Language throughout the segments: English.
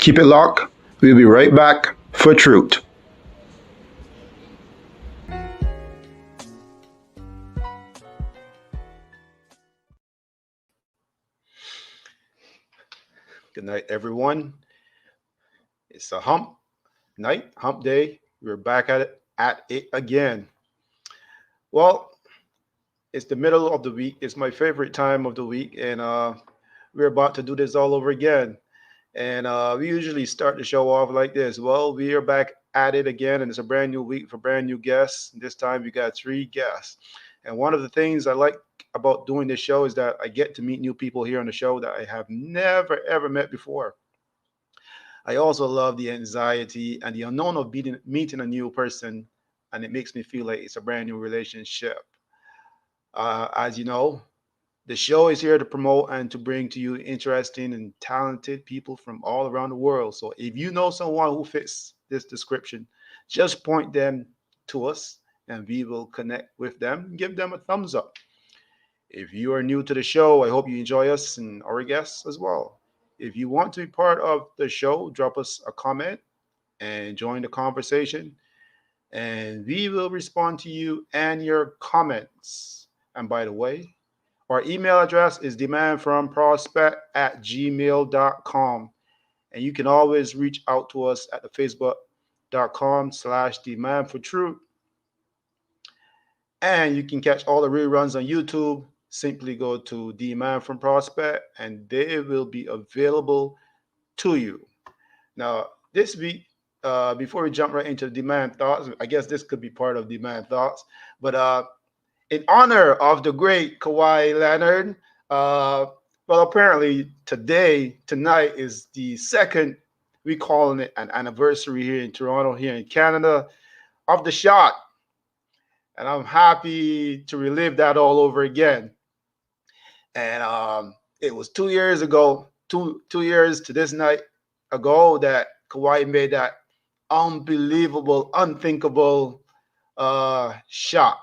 Keep it locked. We'll be right back for Truth. Good night, everyone. It's a hump day. We're back at it again. Well, it's the middle of the week. It's my favorite time of the week, and we're about to do this all over again. And we usually start the show off like this. Well, we are back at it again, and it's a brand new week for brand new guests. This time we got three guests. And one of the things I like about doing this show is that I get to meet new people here on the show that I have never, ever met before. I also love the anxiety and the unknown of meeting a new person, and it makes me feel like it's a brand new relationship. As you know, the show is here to promote and to bring to you interesting and talented people from all around the world. So if you know someone who fits this description, just point them to us and we will connect with them and give them a thumbs up. If you are new to the show, I hope you enjoy us and our guests as well. If you want to be part of the show, drop us a comment and join the conversation, and we will respond to you and your comments. And by the way, our email address is DmanFromProspect@gmail.com. And you can always reach out to us at the Facebook.com/DmanForTrute. And you can catch all the reruns on YouTube. Simply go to Dman from Prospect and they will be available to you. Now, this week, before we jump right into Dman Thoughts, I guess this could be part of Dman Thoughts, but in honor of the great Kawhi Leonard, well, apparently tonight is the second, we calling it an anniversary here in Toronto, here in Canada, of the shot. And I'm happy to relive that all over again. And it was 2 years ago, two years to this night ago, that Kawhi made that unbelievable, unthinkable shot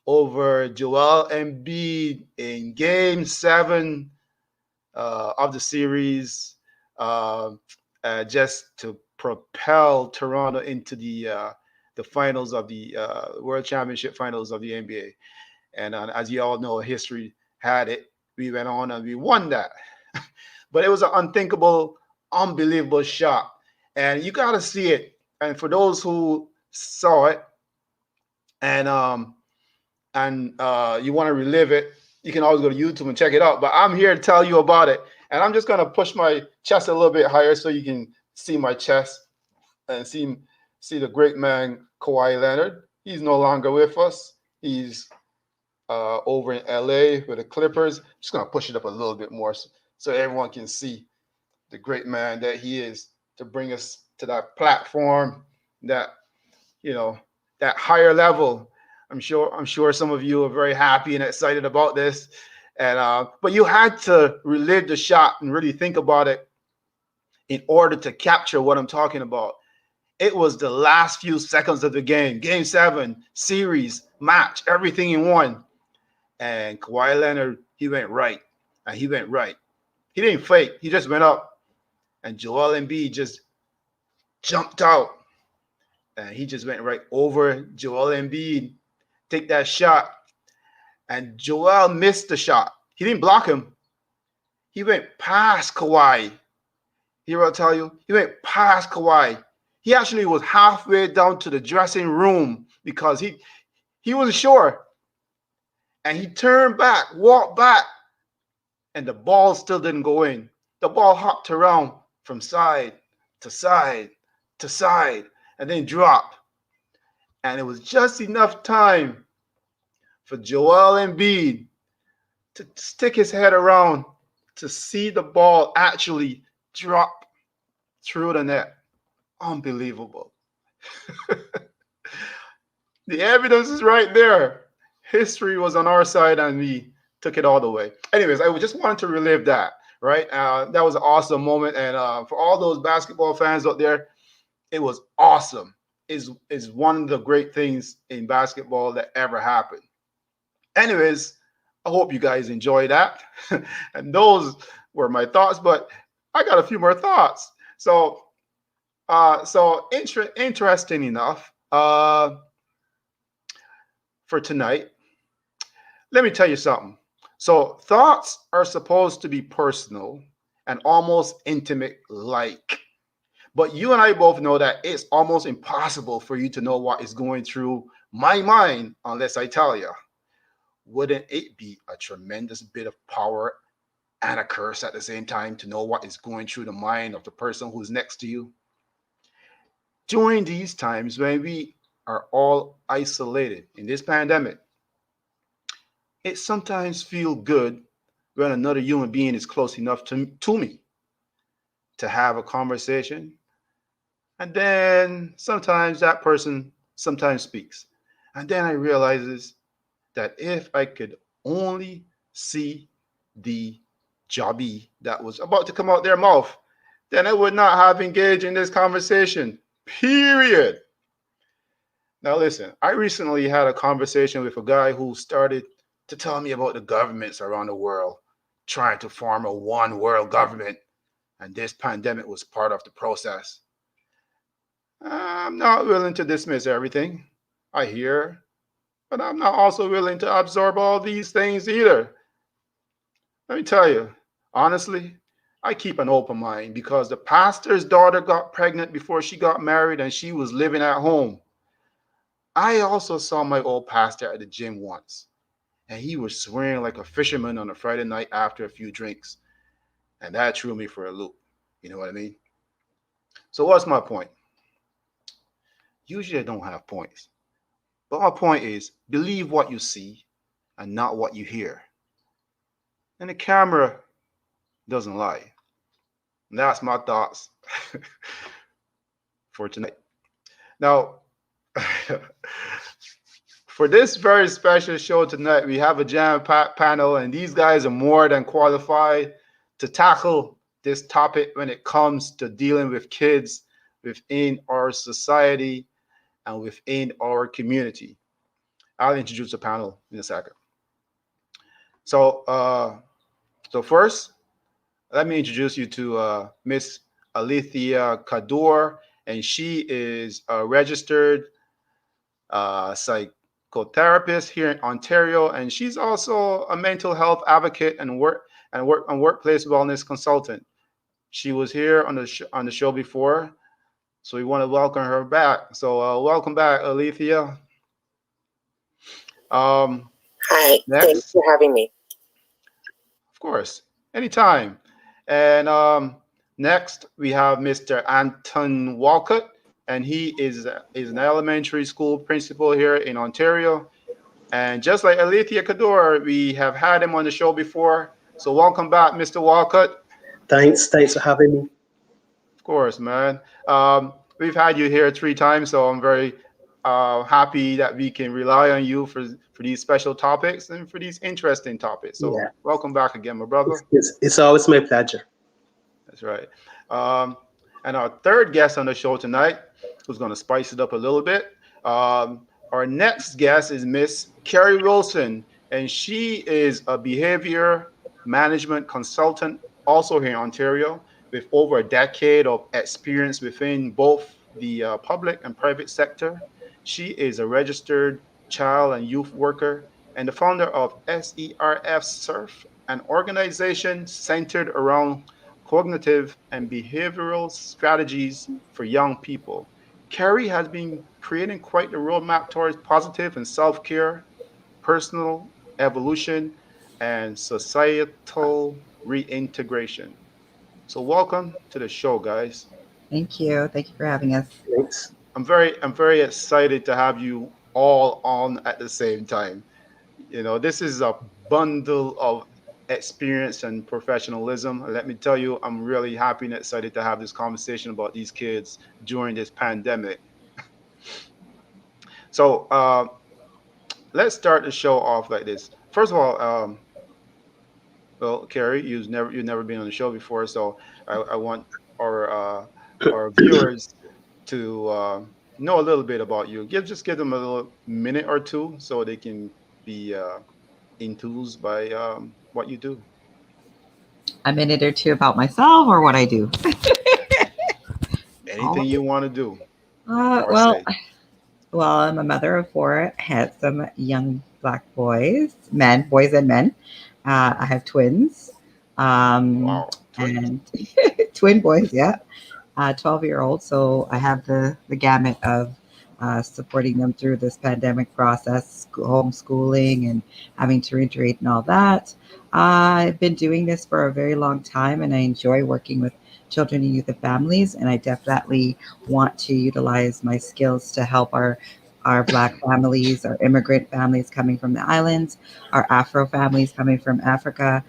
over Joel Embiid in Game 7 of the series, just to propel Toronto into the finals of the World Championship finals of the NBA. And as you all know, history had it. We went on and we won that. But it was an unthinkable, unbelievable shot. And you got to see it. And for those who saw it and you want to relive it, you can always go to YouTube and check it out. But I'm here to tell you about it. And I'm just going to push my chest a little bit higher so you can see my chest and see the great man, Kawhi Leonard. He's no longer with us. He's over in LA with the Clippers. I'm just going to push it up a little bit more so everyone can see the great man that he is, to bring us to that platform, that, that higher level. I'm sure some of you are very happy and excited about this. And but you had to relive the shot and really think about it in order to capture what I'm talking about. It was the last few seconds of the game, Game 7, series, match, everything in one. And Kawhi Leonard, he went right. And he went right. He didn't fake. He just went up. And Joel Embiid just jumped out. And he just went right over Joel Embiid. Take that shot. And Joel missed the shot. He didn't block him. He went past Kawhi. Here I'll tell you. He went past Kawhi. He actually was halfway down to the dressing room because he wasn't sure. And he turned back, walked back, and the ball still didn't go in. The ball hopped around from side to side to side and then dropped. And it was just enough time for Joel Embiid to stick his head around to see the ball actually drop through the net. Unbelievable. The evidence is right there. History was on our side and we took it all the way. Anyways, I just wanted to relive that, right? That was an awesome moment. And for all those basketball fans out there, it was awesome. Is one of the great things in basketball that ever happened. Anyways, I hope you guys enjoy that. And those were my thoughts, but I got a few more thoughts. So, interesting enough, for tonight, let me tell you something. So, thoughts are supposed to be personal and almost intimate, like. But you and I both know that it's almost impossible for you to know what is going through my mind unless I tell you. Wouldn't it be a tremendous bit of power and a curse at the same time to know what is going through the mind of the person who's next to you? During these times when we are all isolated in this pandemic, it sometimes feels good when another human being is close enough to me to have a conversation. And then sometimes that person sometimes speaks. And then I realizes that if I could only see the jobby that was about to come out their mouth, then I would not have engaged in this conversation. Period. Now listen, I recently had a conversation with a guy who started to tell me about the governments around the world trying to form a one world government, and this pandemic was part of the process. I'm not willing to dismiss everything I hear, but I'm not also willing to absorb all these things either. Let me tell you, honestly, I keep an open mind because the pastor's daughter got pregnant before she got married and she was living at home. I also saw my old pastor at the gym once, and he was swearing like a fisherman on a Friday night after a few drinks, and that threw me for a loop. You know what I mean? So, what's my point? Usually, I don't have points. But my point is believe what you see and not what you hear. And the camera doesn't lie. And that's my thoughts for tonight. Now, for this very special show tonight, we have a jam-packed panel, and these guys are more than qualified to tackle this topic when it comes to dealing with kids within our society and within our community. I'll introduce the panel in a second. So, first, let me introduce you to Miss Alethea Kador, and she is a registered psychotherapist here in Ontario, and she's also a mental health advocate and workplace wellness consultant. She was here on the show before, so we want to welcome her back. So, welcome back, Alethea. Hi, thanks for having me. Of course, anytime. And next, we have Mr. Anton Walcott, and he is an elementary school principal here in Ontario. And just like Alethea Kador, we have had him on the show before. So welcome back, Mr. Walcott. Thanks for having me. Of course, man. We've had you here 3 times, so I'm very happy that we can rely on you for these special topics and for these interesting topics. So yeah. Welcome back again, my brother. It's always my pleasure. That's right. And our third guest on the show tonight, who's going to spice it up a little bit. Our next guest is Miss Carrie Wilson, and she is a behavior management consultant also here in Ontario with over a decade of experience within both the public and private sector. She is a registered child and youth worker and the founder of SERF Surf, an organization centered around cognitive and behavioral strategies for young people. Carrie has been creating quite the roadmap towards positive and self-care, personal evolution, and societal reintegration. So welcome to the show, guys. Thank you. Thank you for having us. Thanks. I'm very excited to have you all on at the same time. You know, this is a bundle of experience and professionalism. Let me tell you, I'm really happy and excited to have this conversation about these kids during this pandemic. So let's start the show off like this. First of all, well, Carrie, you've never been on the show before, so I want our viewers to know a little bit about you. Just give them a little minute or two so they can be enthused by what you do. A minute or two about myself or what I do. Anything you want to do Uh, or well, say. well, I'm a mother of four handsome young Black boys, boys and men. I have twins, Wow, twins. and twin boys, yeah. 12-year-old. So I have the gamut of supporting them through this pandemic process, homeschooling and having to reiterate and all that. I've been doing this for a very long time, and I enjoy working with children and youth and families. And I definitely want to utilize my skills to help our Black families, our immigrant families coming from the islands, our Afro families coming from Africa,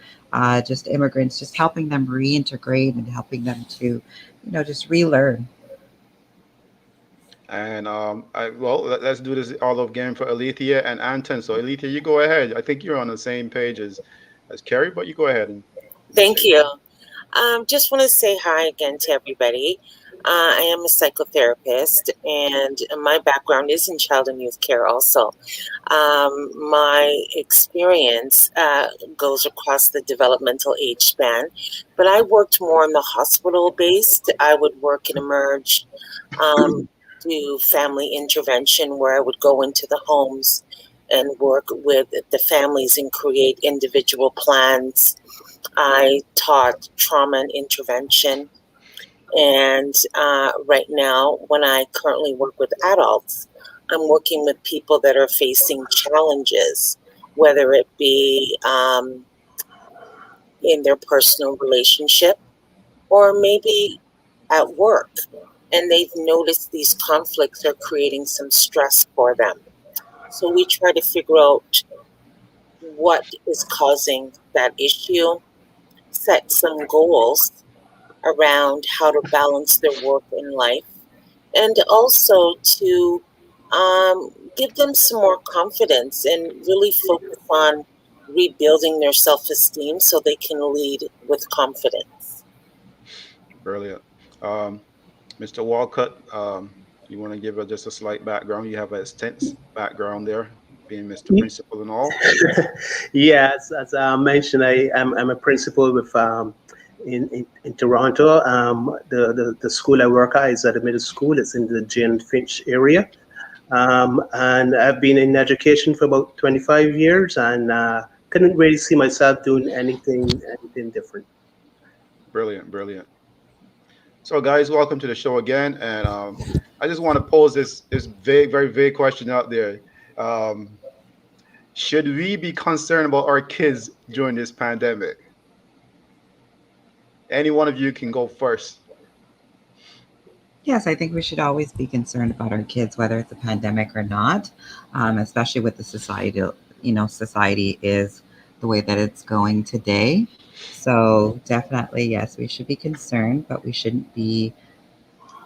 just immigrants, just helping them reintegrate and helping them to just relearn. And let's do this all over again for Alethea and Anton. So Alethea, you go ahead. I think you're on the same page as Carrie, but you go ahead and Thank say. you. Just want to say hi again to everybody. I am a psychotherapist, and my background is in child and youth care also. My experience goes across the developmental age span, but I worked more in the hospital based. I would work and emerge, do family intervention where I would go into the homes and work with the families and create individual plans. I taught trauma and intervention. And right now, when I currently work with adults, I'm working with people that are facing challenges, whether it be in their personal relationship or maybe at work. And they've noticed these conflicts are creating some stress for them. So we try to figure out what is causing that issue, set some goals around how to balance their work and life, and also to give them some more confidence and really focus on rebuilding their self-esteem so they can lead with confidence. Brilliant. Um, Mr. Walcott, you want to give just a slight background? You have an extensive background there, being Mr. Principal and all. Yeah, as I mentioned, I'm a principal with in Toronto. The school I work at is at a middle school. It's in the Jane Finch area. And I've been in education for about 25 years, and couldn't really see myself doing anything different. Brilliant, brilliant. So, guys, welcome to the show again. And I just want to pose this vague, very vague question out there. Um, should we be concerned about our kids during this pandemic? Any one of you can go first. Yes, I think we should always be concerned about our kids, whether it's a pandemic or not, especially with the society. Society is the way that it's going today. So definitely, yes, we should be concerned, but we shouldn't be,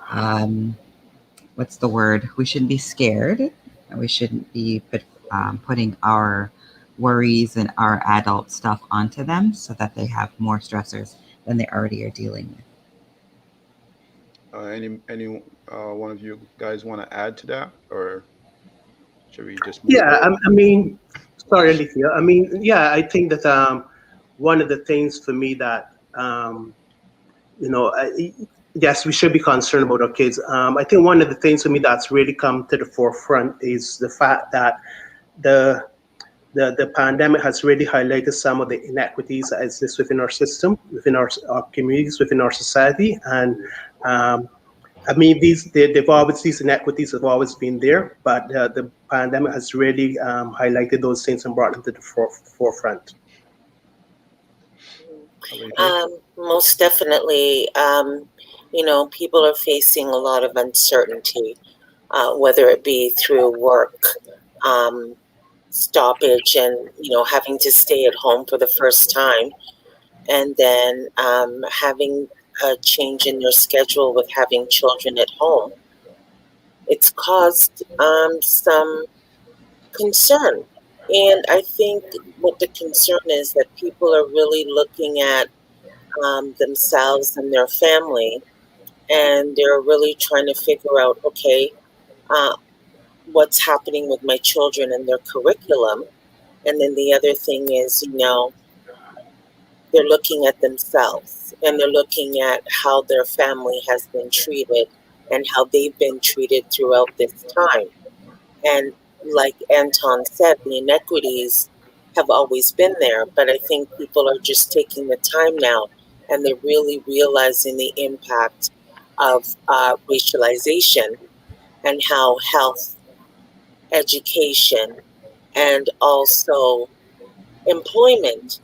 um, what's the word? We shouldn't be scared, and we shouldn't be putting our worries and our adult stuff onto them so that they have more stressors than they already are dealing with. Any one of you guys want to add to that, or should we just move Yeah, on? I mean, sorry, Alicia. I mean, yeah, I think that one of the things for me that you know, yes, we should be concerned about our kids. I think one of the things for me that's really come to the forefront is the fact that the the pandemic has really highlighted some of the inequities that exist within our system, within our communities, within our society, and I mean, these inequities have always been there, but the pandemic has really highlighted those things and brought them to the forefront. Alethea? Most definitely, people are facing a lot of uncertainty, whether it be through work um, stoppage and, having to stay at home for the first time, and then having a change in their schedule with having children at home. It's caused some concern. And I think what the concern is that people are really looking at themselves and their family, and they're really trying to figure out, okay, uh, what's happening with my children and their curriculum. And then the other thing is, they're looking at themselves and they're looking at how their family has been treated and how they've been treated throughout this time. And like Anton said, the inequities have always been there, but I think people are just taking the time now and they're really realizing the impact of racialization and how health, education, and also employment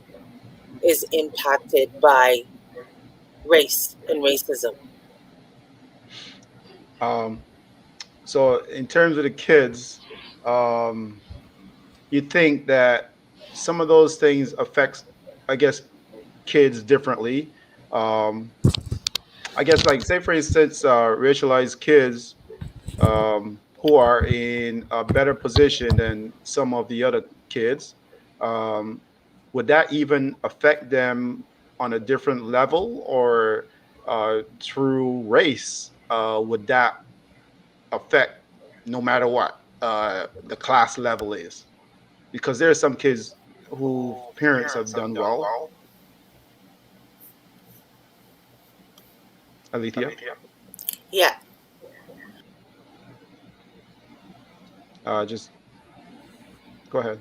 is impacted by race and racism. Um, so in terms of the kids, um, you think that some of those things affects, I guess, kids differently. Um, I guess, like, say for instance, racialized kids who are in a better position than some of the other kids, um, would that even affect them on a different level, or through race? Would that affect no matter what the class level is? Because there are some kids whose parents have done well. Alethea, Yeah, just go ahead.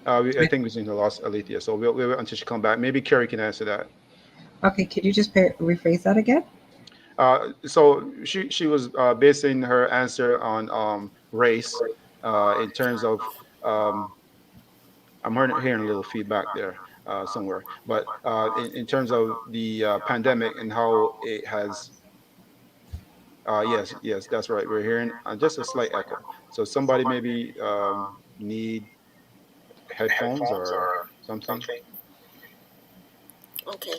I think we seem to lost Alethea, so we'll wait until she come back. Maybe Carrie can answer that. Okay, could you just rephrase that again? So she was basing her answer on race in terms of um, I'm hearing a little feedback there somewhere, but in terms of the pandemic and how it has. Yes, yes, that's right. We're hearing just a slight echo. So somebody maybe need headphones or something. okay.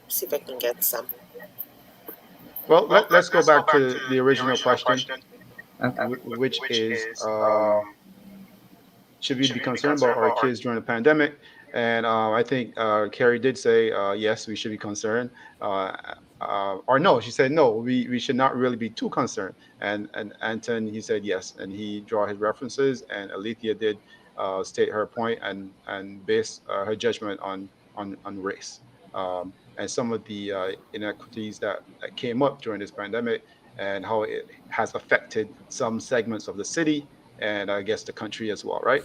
See if I can get some. Well, let's go back to the original question, Okay. which is should we be concerned about our kids during the pandemic? And I think Carrie did say yes, we should be concerned. Uh, or no, she said no, we should not really be too concerned. And Anton, he said yes, and he draw his references. And Alethea did state her point and base her judgment on race and some of the inequities that came up during this pandemic and how it has affected some segments of the city and I guess the country as well, right?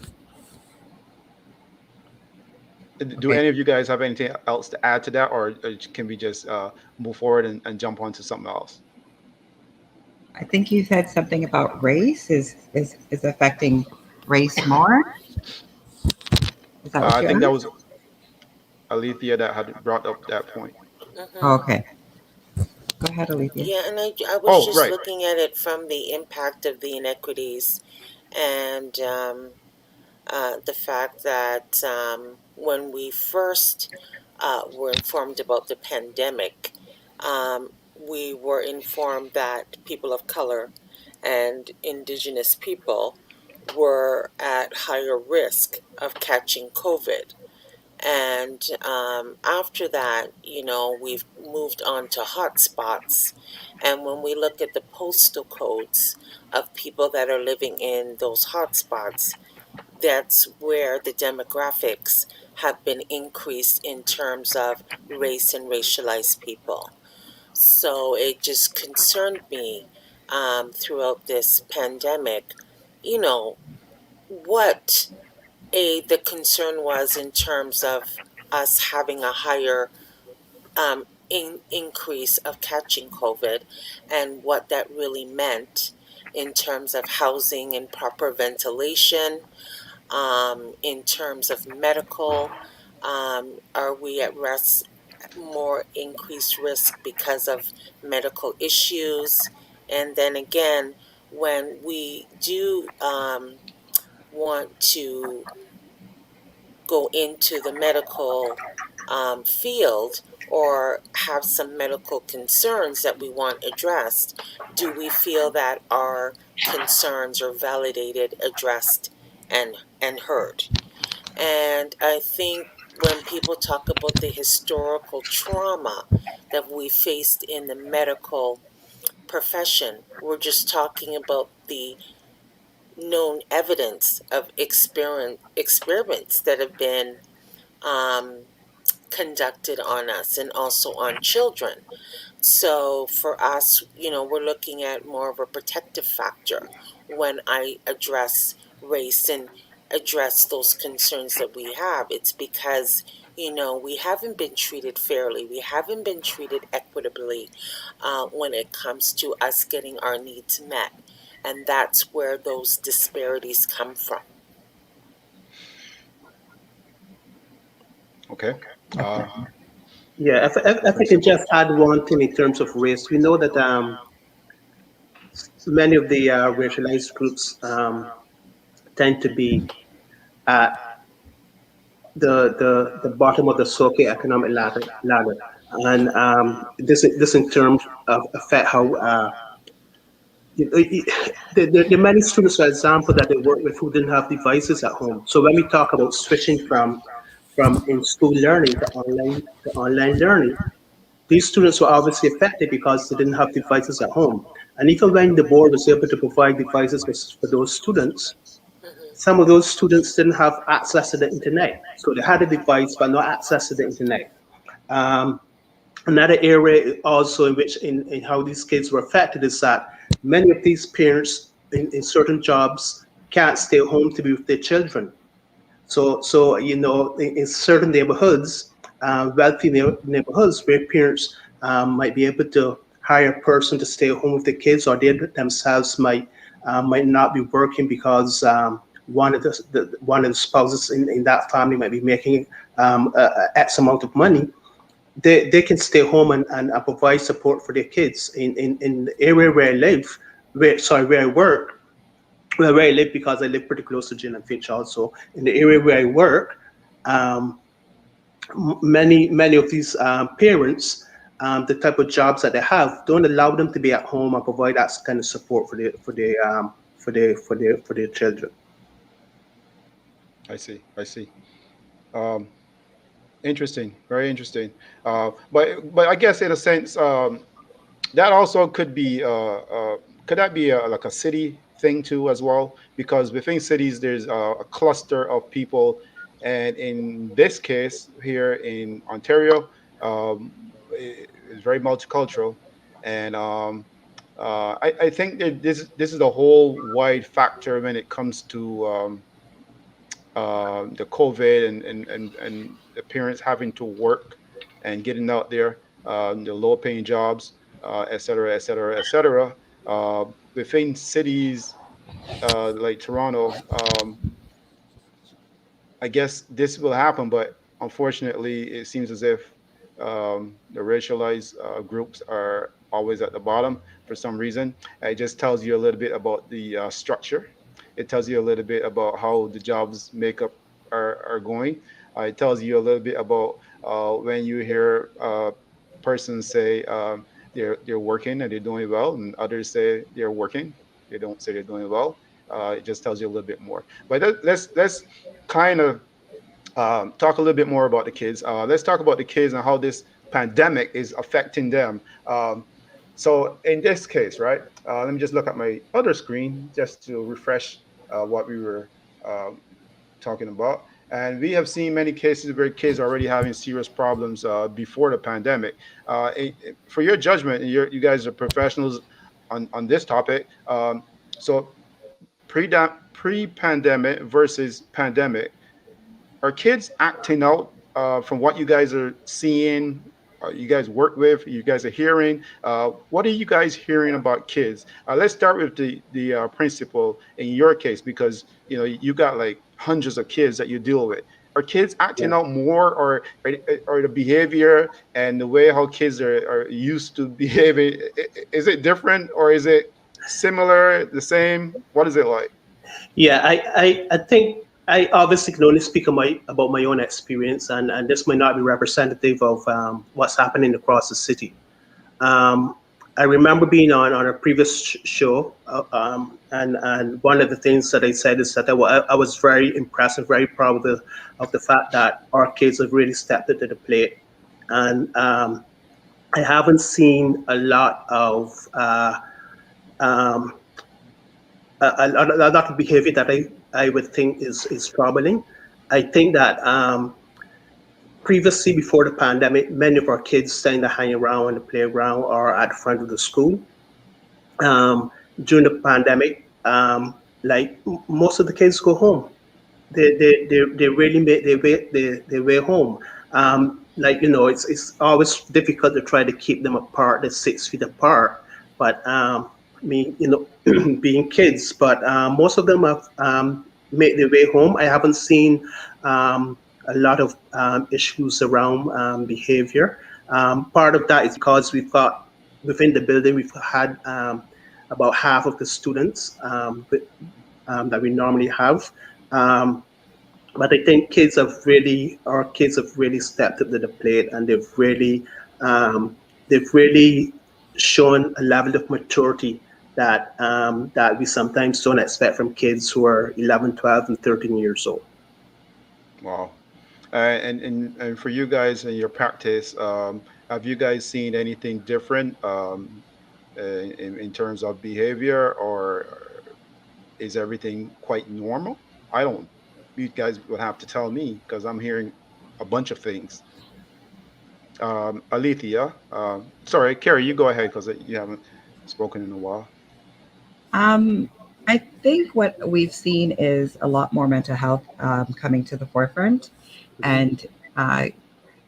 Do Okay. any of you guys have anything else to add to that, or can we just move forward and jump on to something else? I think you said something about race is affecting race more. Is that what I you think that asked? was Alethea that had brought up that point. Oh, Hmm. okay. Go ahead, Olivia. Yeah, and I was Oh, just right. looking at it from the impact of the inequities and the fact that when we first were informed about the pandemic, we were informed that people of color and indigenous people were at higher risk of catching COVID. And after that, we've moved on to hotspots. And when we look at the postal codes of people that are living in those hotspots, that's where the demographics have been increased in terms of race and racialized people. So it just concerned me throughout this pandemic, you know, what the concern was in terms of us having a higher increase of catching COVID and what that really meant in terms of housing and proper ventilation, in terms of medical. Are we at risk, more increased risk because of medical issues? And then again, when we do want to go into the medical field or have some medical concerns that we want addressed, do we feel that our concerns are validated, addressed, and heard? And I think when people talk about the historical trauma that we faced in the medical profession, we're just talking about the known evidence of experiments that have been um, conducted on us and also on children. So for us, we're looking at more of a protective factor when I address race and address those concerns that we have. It's because, we haven't been treated fairly. We haven't been treated equitably when it comes to us getting our needs met. And that's where those disparities come from. Okay. Yeah, if I can just add one thing in terms of race, we know that many of the racialized groups tend to be at the bottom of the socioeconomic ladder. And this in terms of affect how there are many students, for example, that they work with who didn't have devices at home. So when we talk about switching from in-school learning to online learning, these students were obviously affected because they didn't have devices at home. And even when the board was able to provide devices for those students, some of those students didn't have access to the internet. So they had a device, but not access to the internet. Another area also in which in how these kids were affected is that many of these parents in certain jobs can't stay home to be with their children. So in certain neighborhoods, wealthy neighborhoods where parents might be able to hire a person to stay home with the kids, or they themselves might not be working because one of the spouses in that family might be making X amount of money. They can stay home and provide support for their kids in the area where I live, where I work. Well, where I live, because I live pretty close to Gin and Finch also. In the area where I work, many of these parents, the type of jobs that they have, don't allow them to be at home and provide that kind of support for their children. I see. Interesting, very interesting. But I guess in a sense, that also could be could that be like a city thing too as well? Because within cities, there's a cluster of people, and in this case here in Ontario, it's very multicultural, and I think that this is a whole wide factor when it comes to the COVID and the parents having to work and getting out there, the low paying jobs, et cetera, et cetera, et cetera. Within cities like Toronto, I guess this will happen, but unfortunately, it seems as if the racialized groups are always at the bottom for some reason. It just tells you a little bit about the structure. It tells you a little bit about how the jobs makeup are going. It tells you a little bit about when you hear persons say they're working and they're doing well, and others say they're working. They don't say they're doing well. It just tells you a little bit more. But let's kind of talk a little bit more about the kids. Let's talk about the kids and how this pandemic is affecting them. So in this case, right? Let me just look at my other screen just to refresh what we were talking about. And we have seen many cases where kids are already having serious problems before the pandemic. For your judgment, you guys are professionals on this topic. So pre-pandemic versus pandemic, are kids acting out from what you guys are seeing? You guys work with, you guys are hearing. What are you guys hearing about kids? Let's start with the principal in your case, because you got like hundreds of kids that you deal with. Are kids acting out more, or the behavior and the way how kids are used to behaving, is it different, or is it similar, the same? What is it like? Yeah, I think I obviously can only speak about my own experience, and this might not be representative of what's happening across the city. Um, I remember being on a previous show, and one of the things that I said is that I was very impressed and very proud of the fact that our kids have really stepped into the plate, and I haven't seen a lot of um, a lot of behavior that I would think is troubling. I think that previously, before the pandemic, many of our kids tend to hang around on the playground or at the front of the school. Um, During the pandemic, most of the kids go home. They really make their way home. It's always difficult to try to keep them apart. They're 6 feet apart, but being kids. But most of them have made their way home. I haven't seen a lot of issues around behavior. Part of that is because we've got within the building we've had about half of the students that we normally have. Um, but I think our kids have really stepped up to the plate, and they've really shown a level of maturity that we sometimes don't expect from kids who are 11, 12, and 13 years old. Wow. And for you guys in your practice, have you guys seen anything different in terms of behavior, or is everything quite normal? I don't. You guys would have to tell me because I'm hearing a bunch of things. Alethea, sorry, Carrie, you go ahead because you haven't spoken in a while. Um, I think what we've seen is a lot more mental health coming to the forefront, and uh,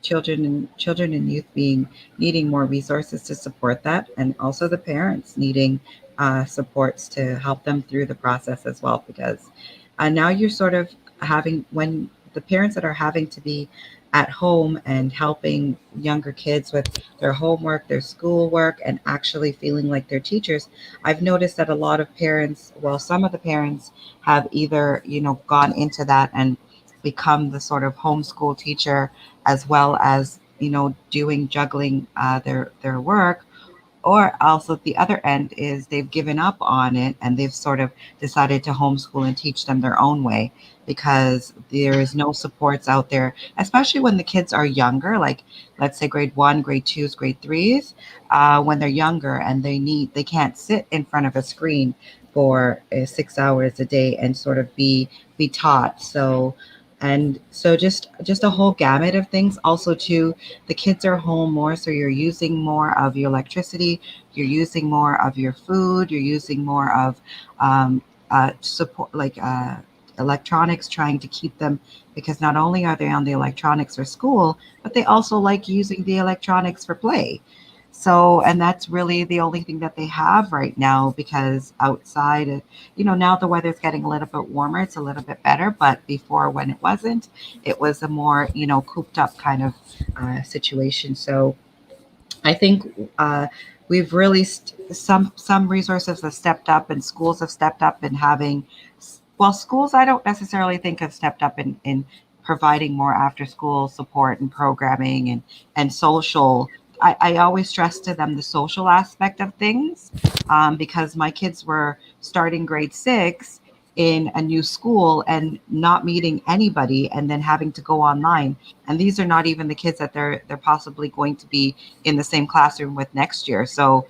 children and youth being needing more resources to support that, and also the parents needing supports to help them through the process as well. Because now you're sort of having when the parents that are having to be at home and helping younger kids with their homework, their schoolwork, and actually feeling like they're teachers. I've noticed that a lot of parents, well, some of the parents have either, gone into that and become the sort of homeschool teacher as well as, doing juggling their work, or also the other end is they've given up on it and they've sort of decided to homeschool and teach them their own way because there is no supports out there, especially when the kids are younger, like let's say grade one, grade twos, grade threes, when they're younger and they can't sit in front of a screen for 6 hours a day and sort of be taught. So just a whole gamut of things. Also too, the kids are home more, so you're using more of your electricity, you're using more of your food, you're using more of um, support, like electronics, trying to keep them, because not only are they on the electronics for school, but they also like using the electronics for play. So, and that's really the only thing that they have right now, because outside, now the weather's getting a little bit warmer, it's a little bit better, but before, when it wasn't, it was a more, cooped up kind of situation. So I think we've really some resources have stepped up, and schools have stepped up in having. Well, schools I don't necessarily think have stepped up in providing more after school support and programming and social. I always stress to them the social aspect of things, because my kids were starting grade six in a new school and not meeting anybody, and then having to go online, and these are not even the kids that they're possibly going to be in the same classroom with next year. So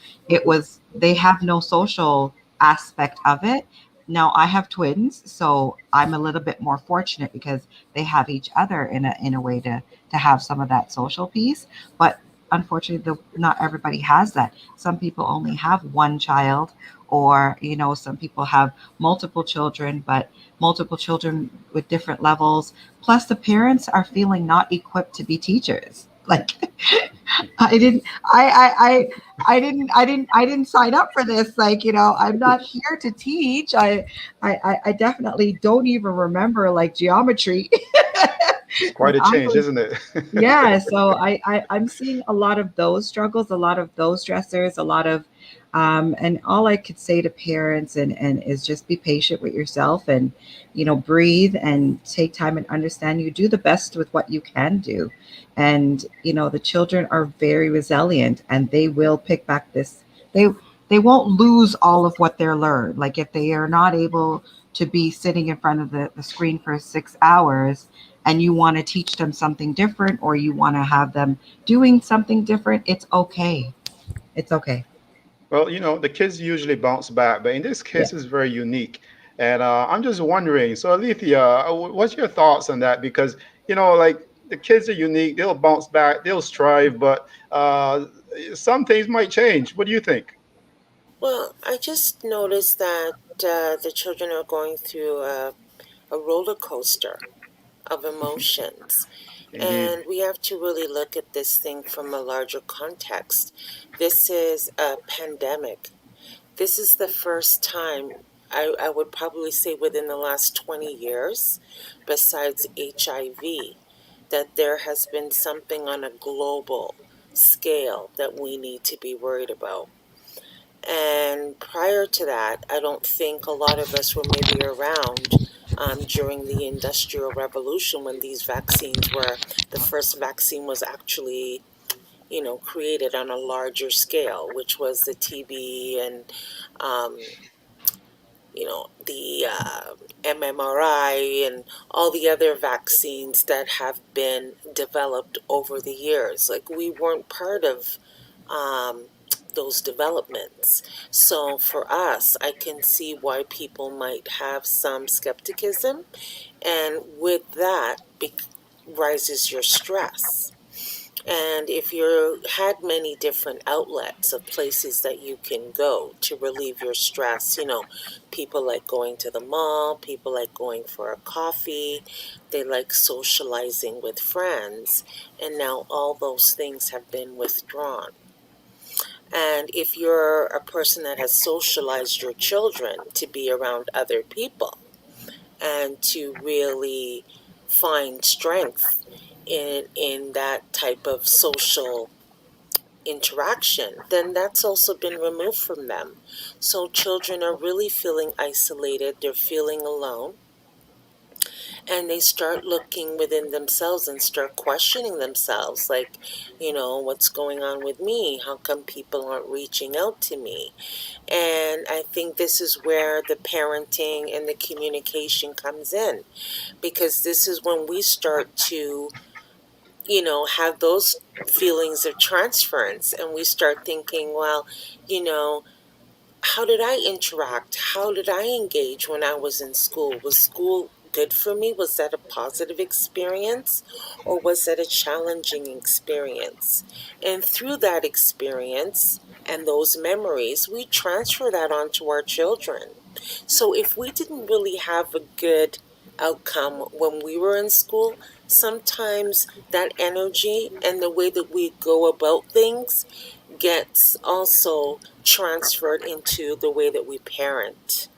they have no social aspect of it. Now I have twins, so I'm a little bit more fortunate because they have each other in a way to have some of that social piece. But unfortunately, not everybody has that. Some people only have one child, or some people have multiple children, but multiple children with different levels. Plus, the parents are feeling not equipped to be teachers. Like, I didn't, I didn't sign up for this. Like, I'm not here to teach. I definitely don't even remember like geometry. It's when quite a I change, was isn't it? Yeah, so I'm seeing a lot of those struggles, a lot of those stressors, a lot of and all I could say to parents and is just be patient with yourself, and breathe and take time and understand you do the best with what you can do. And the children are very resilient, and they will pick back this. They won't lose all of what they're learned. Like, if they are not able to be sitting in front of the screen for 6 hours, and you want to teach them something different, or you want to have them doing something different, it's okay. It's okay. Well, the kids usually bounce back, but in this Yeah. case, it's very unique. And I'm just wondering, so Alethea, what's your thoughts on that? Because, like the kids are unique. They'll bounce back. They'll strive, but some things might change. What do you think? Well, I just noticed that the children are going through a roller coaster of emotions. Indeed. And we have to really look at this thing from a larger context. This is a pandemic. This is the first time, I would probably say within the last 20 years, besides HIV, that there has been something on a global scale that we need to be worried about. And prior to that, I don't think a lot of us were maybe around during the Industrial Revolution when these vaccines were, the first vaccine was actually, created on a larger scale, which was the TB and, the MMRI and all the other vaccines that have been developed over the years. Like, we weren't part of um, those developments. So for us, I can see why people might have some skepticism, and with that rises your stress. And if you had many different outlets of places that you can go to relieve your stress, people like going to the mall, people like going for a coffee, they like socializing with friends, and now all those things have been withdrawn. And if you're a person that has socialized your children to be around other people and to really find strength in that type of social interaction, then that's also been removed from them. So children are really feeling isolated, they're feeling alone, and they start looking within themselves and start questioning themselves, like, what's going on with me? How come people aren't reaching out to me? And I think this is where the parenting and the communication comes in, because this is when we start to, have those feelings of transference, and we start thinking, well, you know, how did I interact? How did I engage when I was in school? Was school good for me? Was that a positive experience, or was that a challenging experience? And through that experience and those memories, we transfer that onto our children. So if we didn't really have a good outcome when we were in school, sometimes that energy and the way that we go about things gets also transferred into the way that we parent.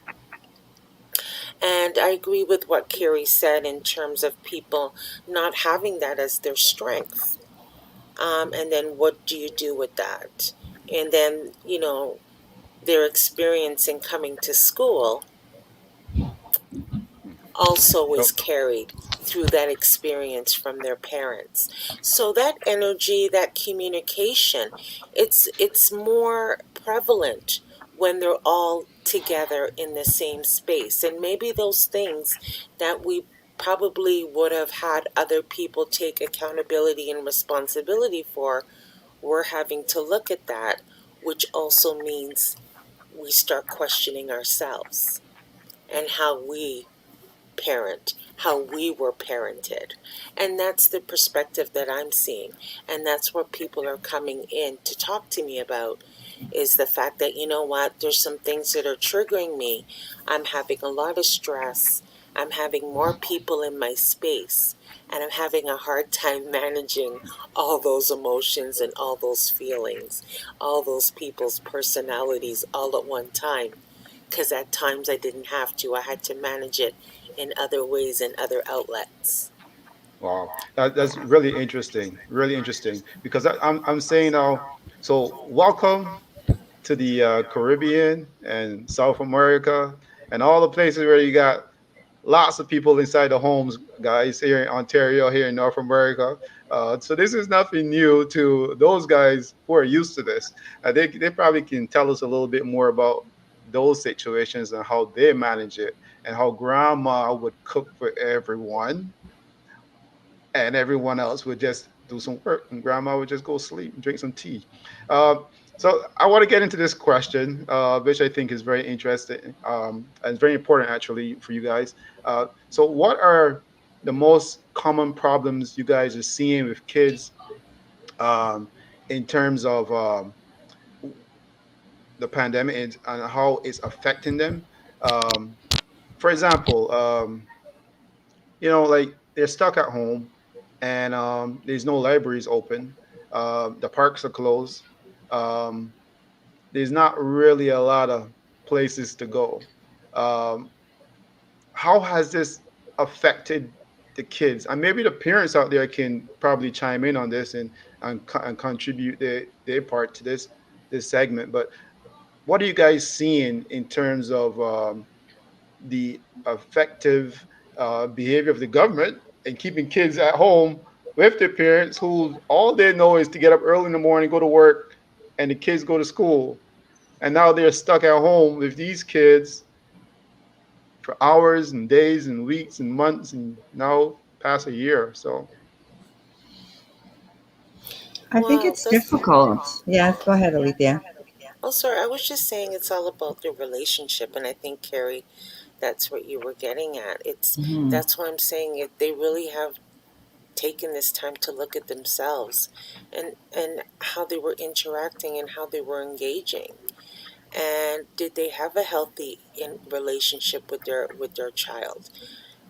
And I agree with what Carrie said in terms of people not having that as their strength. And then what do you do with that? And then, their experience in coming to school also is carried through that experience from their parents. So that energy, that communication, it's more prevalent when they're all together in the same space. And maybe those things that we probably would have had other people take accountability and responsibility for, we're having to look at that, which also means we start questioning ourselves and how we parent, how we were parented. And that's the perspective that I'm seeing. And that's what people are coming in to talk to me about, is the fact that, what, there's some things that are triggering me. I'm having a lot of stress. I'm having more people in my space. And I'm having a hard time managing all those emotions and all those feelings, all those people's personalities all at one time, because at times I didn't have to. I had to manage it in other ways and other outlets. Wow, that's really interesting. Because I'm saying now, so welcome to the Caribbean and South America and all the places where you got lots of people inside the homes, guys, here in Ontario, here in North America. So this is nothing new to those guys who are used to this. They probably can tell us a little bit more about those situations and how they manage it, and how grandma would cook for everyone and everyone else would just do some work, and grandma would just go sleep and drink some tea. Uh, so I want to get into this question, which I think is very interesting and very important actually for you guys. So what are the most common problems you guys are seeing with kids, um, in terms of the pandemic and how it's affecting them. Um, for example, like they're stuck at home, and there's no libraries open. The parks are closed. Um, there's not really a lot of places to go. Um, how has this affected the kids? And maybe the parents out there can probably chime in on this and contribute their part to this segment. But what are you guys seeing in terms of the effective behavior of the government and keeping kids at home with their parents who all they know is to get up early in the morning, go to work, and the kids go to school. And now they're stuck at home with these kids for hours and days and weeks and months and now past a year. So I think Well, it's that's. difficult. Yes, go ahead, Alethea. Oh, sorry. I was just saying it's all about the relationship, and I think Carrie, that's what you were getting at. It's Hmm. That's why I'm saying it. They really have taken this time to look at themselves, and how they were interacting and how they were engaging, and did they have a healthy relationship with their child,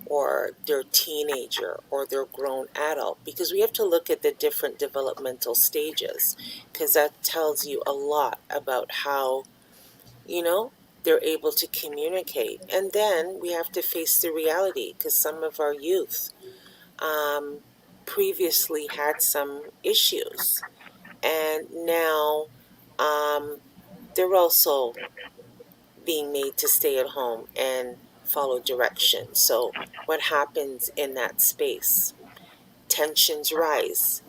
or their teenager, or their grown adult, because we have to look at the different developmental stages, because that tells you a lot about how, you know, they're able to communicate. And then we have to face the reality, because some of our youth um, previously had some issues, and now um, they're also being made to stay at home and follow directions. So, what happens in that space? Tensions rise,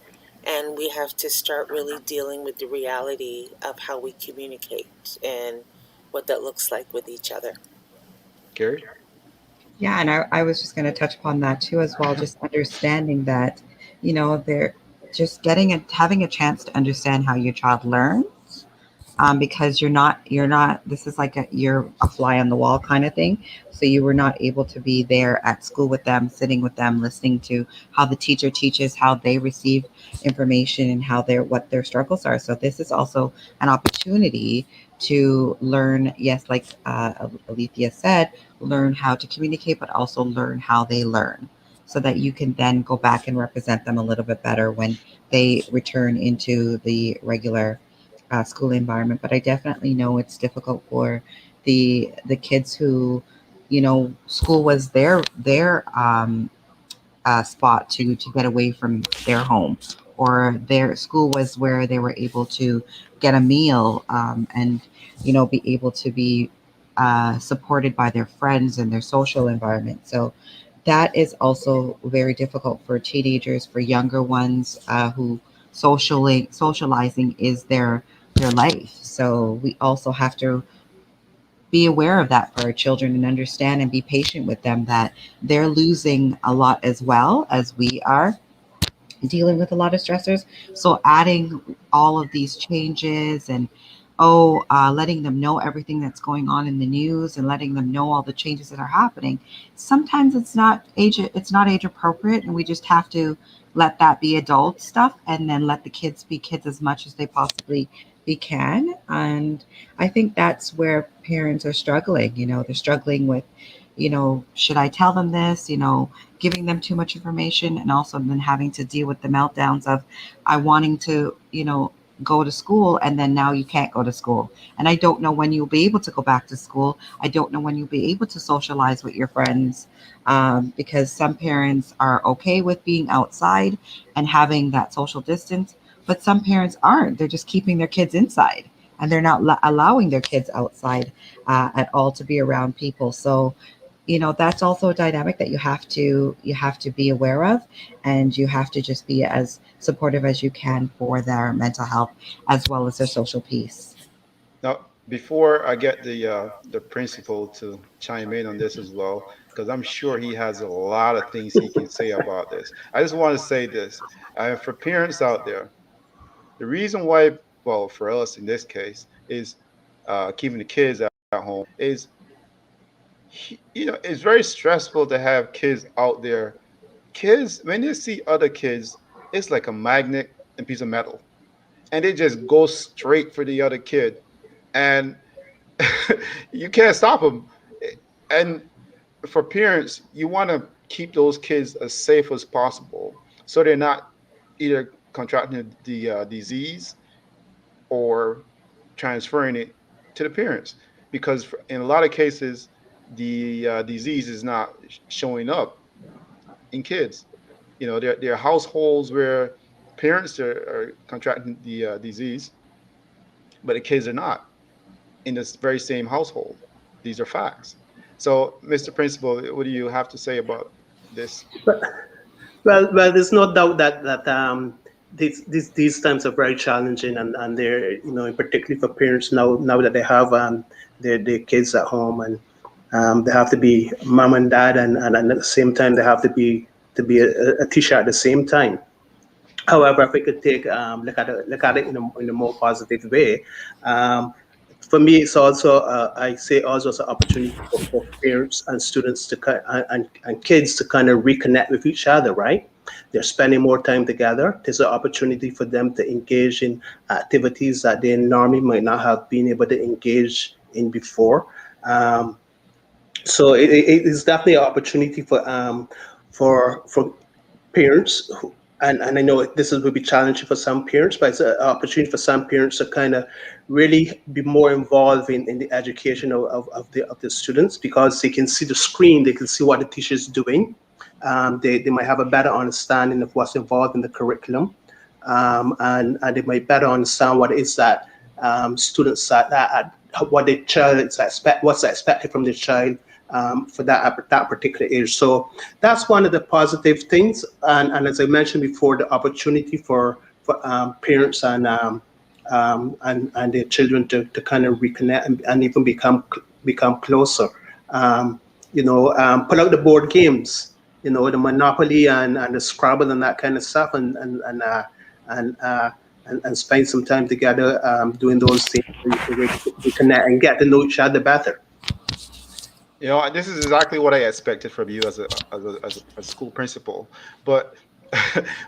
and we have to start really dealing with the reality of how we communicate and what that looks like with each other. Gary. Yeah, and I was just going to touch upon that too as well. Just understanding that, they're just having a chance to understand how your child learns, because you're not this is like you're a fly on the wall kind of thing, so you were not able to be there at school with them, sitting with them, listening to how the teacher teaches, how they receive information, and what their struggles are. So this is also an opportunity to learn, yes, like Alethea said, learn how to communicate, but also learn how they learn, so that you can then go back and represent them a little bit better when they return into the regular school environment. But I definitely know it's difficult for the kids who, school was their spot to get away from their home, or their school was where they were able to get a meal, and be able to be supported by their friends and their social environment. So that is also very difficult for teenagers, for younger ones, who socializing is their life. So we also have to be aware of that for our children and understand and be patient with them, that they're losing a lot as well as we are dealing with a lot of stressors. So adding all of these changes, and letting them know everything that's going on in the news, and letting them know all the changes that are happening. Sometimes it's not age appropriate, and we just have to let that be adult stuff, and then let the kids be kids as much as they possibly be can. And I think that's where parents are struggling. They're struggling with, should I tell them this? Giving them too much information, and also then having to deal with the meltdowns of I wanting to, go to school, and then now you can't go to school. And I don't know when you'll be able to go back to school. I don't know when you'll be able to socialize with your friends, because some parents are okay with being outside and having that social distance, but some parents aren't. They're just keeping their kids inside, and they're not allowing their kids outside at all to be around people. So that's also a dynamic that you have to be aware of, and you have to just be as supportive as you can for their mental health as well as their social peace. Now, before I get the principal to chime in on this as well, because I'm sure he has a lot of things he can say about this. I just want to say this, for parents out there, the reason why, well, for us in this case, is keeping the kids at home is, it's very stressful to have kids out there kids, when they see other kids, it's like a magnet and piece of metal, and they just go straight for the other kid, and you can't stop them. And for parents, you want to keep those kids as safe as possible, so they're not either contracting the disease or transferring it to the parents. Because in a lot of cases, the disease is not showing up in kids. There are households where parents are contracting the disease, but the kids are not in this very same household. These are facts. So, Mr. Principal, what do you have to say about this? Well, there's no doubt that these times are very challenging, and they're, particularly for parents now that they have their kids at home, and they have to be mom and dad, and at the same time they have to be a teacher at the same time. However, if we could take look at it in a more positive way, um, for me, it's also I say also it's an opportunity for parents and students to and kids to kind of reconnect with each other. Right, they're spending more time together. There's an opportunity for them to engage in activities that they normally might not have been able to engage in before. Um, so it is definitely an opportunity for parents and I know this will be challenging for some parents, but it's an opportunity for some parents to kind of really be more involved in the education of the students, because they can see the screen, they can see what the teacher is doing. They might have a better understanding of what's involved in the curriculum, and they might better understand what it is that students what the child is what's expected from the child for that particular age. So that's one of the positive things. And as I mentioned before, the opportunity for parents and their children to kind of reconnect and even become closer. Pull out the board games, the Monopoly and the Scrabble and that kind of stuff, and and spend some time together doing those things so we connect and get to know each other better. This is exactly what I expected from you as a school principal. But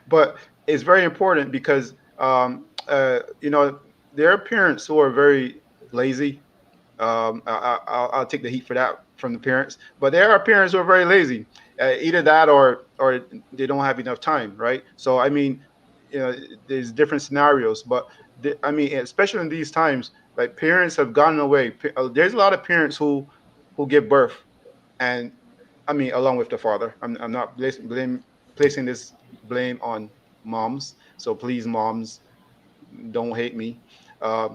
but it's very important because there are parents who are very lazy. I'll take the heat for that from the parents. But there are parents who are very lazy. Either that or they don't have enough time, right? So I mean, there's different scenarios. But I mean, especially in these times, like parents have gotten away. There's a lot of parents who give birth, and I mean, along with the father. I'm not placing this blame on moms. So please, moms, don't hate me. Uh,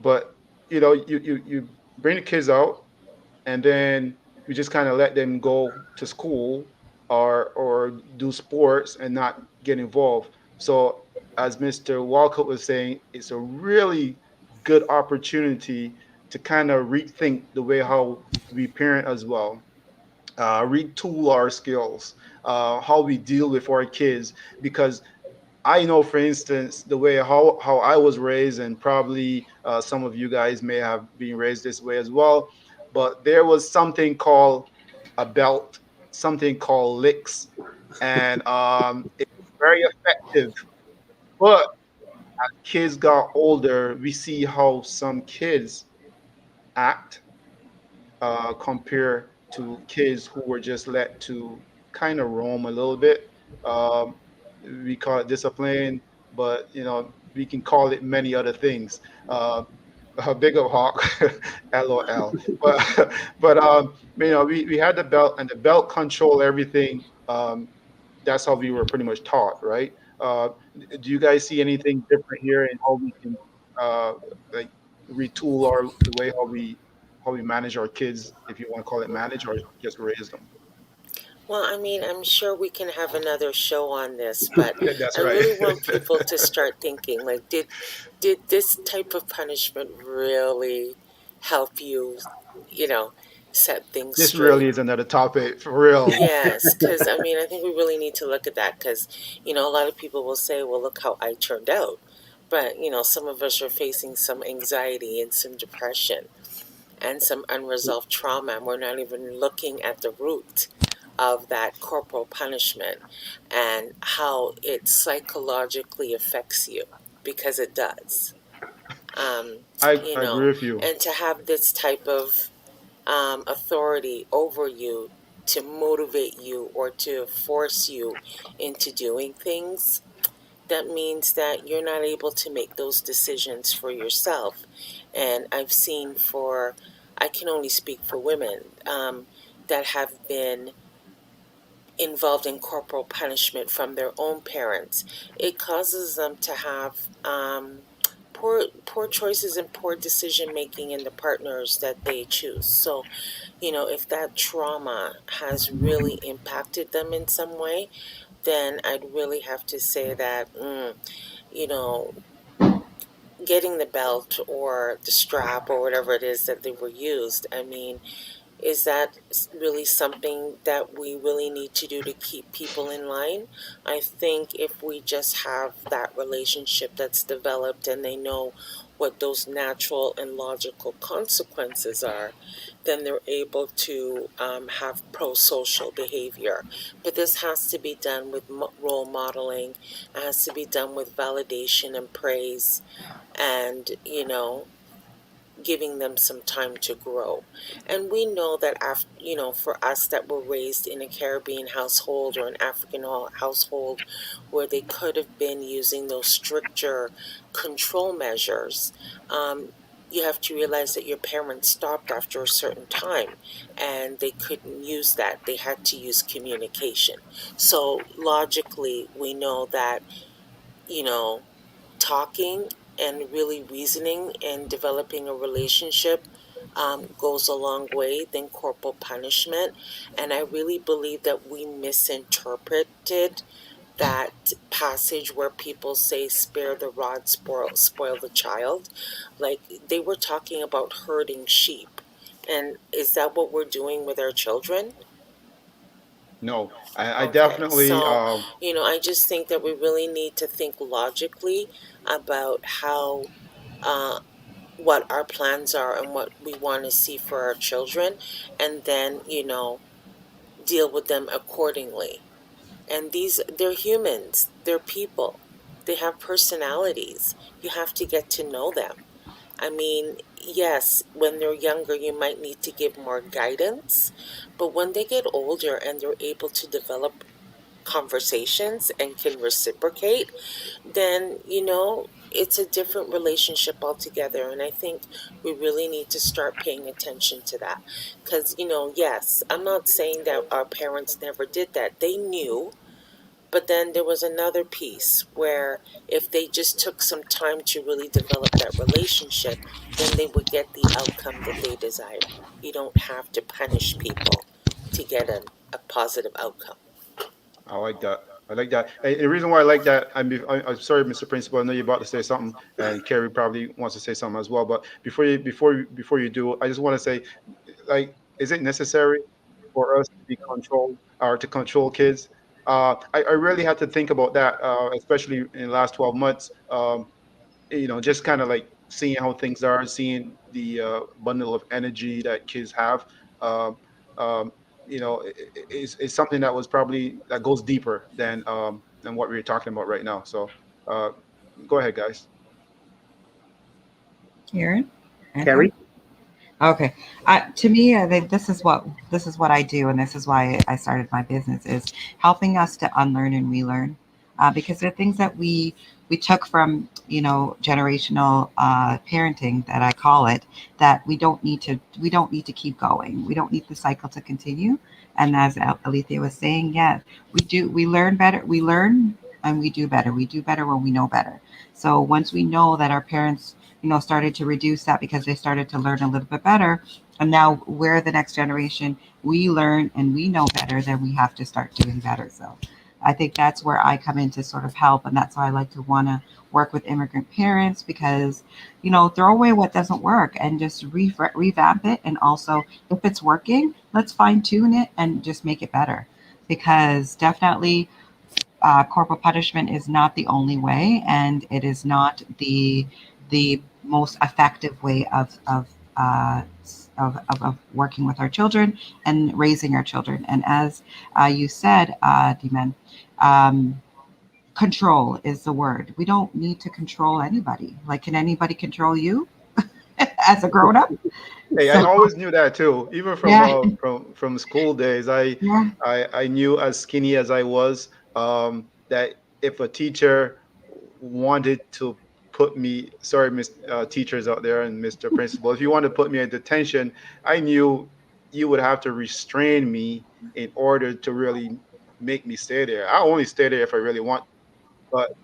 but you bring the kids out, and then you just kind of let them go to school or do sports and not get involved. So as Mr. Walcott was saying, it's a really good opportunity to kind of rethink the way how we parent as well, retool our skills, how we deal with our kids. Because I know, for instance, the way how I was raised, and probably some of you guys may have been raised this way as well. But there was something called a belt, something called licks, and it's very effective. But kids got older, we see how some kids act compared to kids who were just let to kind of roam a little bit. Um, we call it discipline, but we can call it many other things. Big up Hawk, LOL. But we had the belt, and the belt control everything. That's how we were pretty much taught, right? Do you guys see anything different here in how we can uh, like retool the way how we manage our kids, if you want to call it manage or just raise them? Well, I mean, I'm sure we can have another show on this, but That's I right. really want people to start thinking like, did this type of punishment really help you, you know, set things This straight? really is another topic for real. Yes, because I mean, I think we really need to look at that because, a lot of people will say, well, look how I turned out. But, some of us are facing some anxiety and some depression and some unresolved trauma, and we're not even looking at the root of that corporal punishment and how it psychologically affects you, because it does. I You agree know, with you. and to have this type of authority over you to motivate you or to force you into doing things, that means that you're not able to make those decisions for yourself. And I've seen I can only speak for women that have been involved in corporal punishment from their own parents. It causes them to have poor choices and poor decision making in the partners that they choose. So, you know, if that trauma has really impacted them in some way, then I'd really have to say that, you know, getting the belt or the strap or whatever it is that they were used, I mean, is that really something that we really need to do to keep people in line? I think if we just have that relationship that's developed and they know what those natural and logical consequences are, then they're able to have pro-social behavior. But this has to be done with role modeling. It has to be done with validation and praise, and, you know, giving them some time to grow. And we know that after, you know, for us that were raised in a Caribbean household or an African household where they could have been using those stricter control measures, you have to realize that your parents stopped after a certain time and they couldn't use that. They had to use communication. So logically, we know that, you know, talking and really reasoning and developing a relationship goes a long way than corporal punishment. And I really believe that we misinterpreted that passage where people say spare the rod, spoil the child. Like, they were talking about herding sheep. And is that what we're doing with our children? No, I Okay, definitely so, you know, I just think that we really need to think logically about how, uh, what our plans are and what we want to see for our children, and then, you know, deal with them accordingly. And they're humans, they're people, they have personalities. You have to get to know them. I mean, yes, when they're younger, you might need to give more guidance, but when they get older and they're able to develop conversations and can reciprocate, then, you know, it's a different relationship altogether. And I think we really need to start paying attention to that. Because, you know, yes, I'm not saying that our parents never did that. They knew. But then there was another piece where if they just took some time to really develop that relationship, then they would get the outcome that they desired. You don't have to punish people to get a positive outcome. I like that. I like that. And the reason why I like that, I'm sorry, Mr. Principal. I know you're about to say something, and Kerry probably wants to say something as well. But before you do, I just want to say, like, is it necessary for us to be controlled or to control kids? I really had to think about that, especially in the last 12 months. You know, just kind of like seeing how things are, seeing the bundle of energy that kids have. Um, um, you know, is something that was probably that goes deeper than what we were talking about right now. So, uh, go ahead, guys. Karen, Anton. Carrie? Okay. To me, this is what I do, and this is why I started my business is helping us to unlearn and relearn, because there are things that we took from generational parenting that I call it that we don't need to keep going. We don't need the cycle to continue. And as Alethea was saying, yeah, we learn better. We learn and we do better. We do better when we know better. So once we know that our parents started to reduce that because they started to learn a little bit better. And now we're the next generation. We learn and we know better, then we have to start doing better. So I think that's where I come in to sort of help. And that's why I like to want to work with immigrant parents because, throw away what doesn't work and just revamp it. And also, if it's working, let's fine tune it and just make it better. Because definitely corporal punishment is not the only way, and it is not the most effective way of of working with our children and raising our children. And as you said, Dman, control is the word. We don't need to control anybody. Like, can anybody control you as a grown up? Hey, I So always knew that too. Even yeah, from school days, yeah, I knew, as skinny as I was, that if a teacher wanted to put me, sorry, Miss teachers out there and Mr. Principal, if you wanted to put me in detention, I knew you would have to restrain me in order to really make me stay there. I only stay there if I really want, but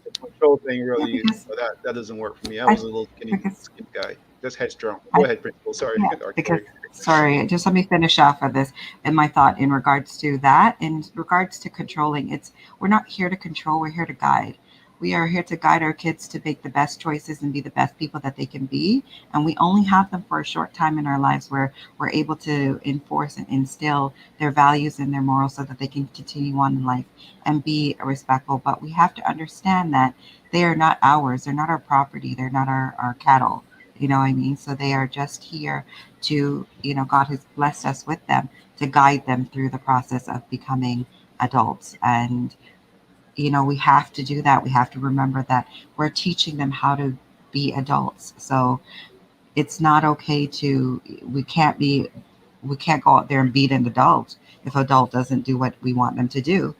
the control thing yeah. really, Because that doesn't work for me. I I was a little because skinny guy, just headstrong. Go I ahead, Principal. Sorry, Yeah, or because Carrie. sorry, just let me finish off of this and my thought in regards to that. In regards to controlling, it's we're not here to control, we're here to guide. We are here to guide our kids to make the best choices and be the best people that they can be. And we only have them for a short time in our lives where we're able to enforce and instill their values and their morals so that they can continue on in life and be respectful. But we have to understand that they are not ours, they're not our property, they're not our cattle. You know what I mean? So they are just here to, God has blessed us with them to guide them through the process of becoming adults. And, we have to do that. We have to remember that we're teaching them how to be adults. So it's not okay we can't go out there and beat an adult if adult doesn't do what we want them to do.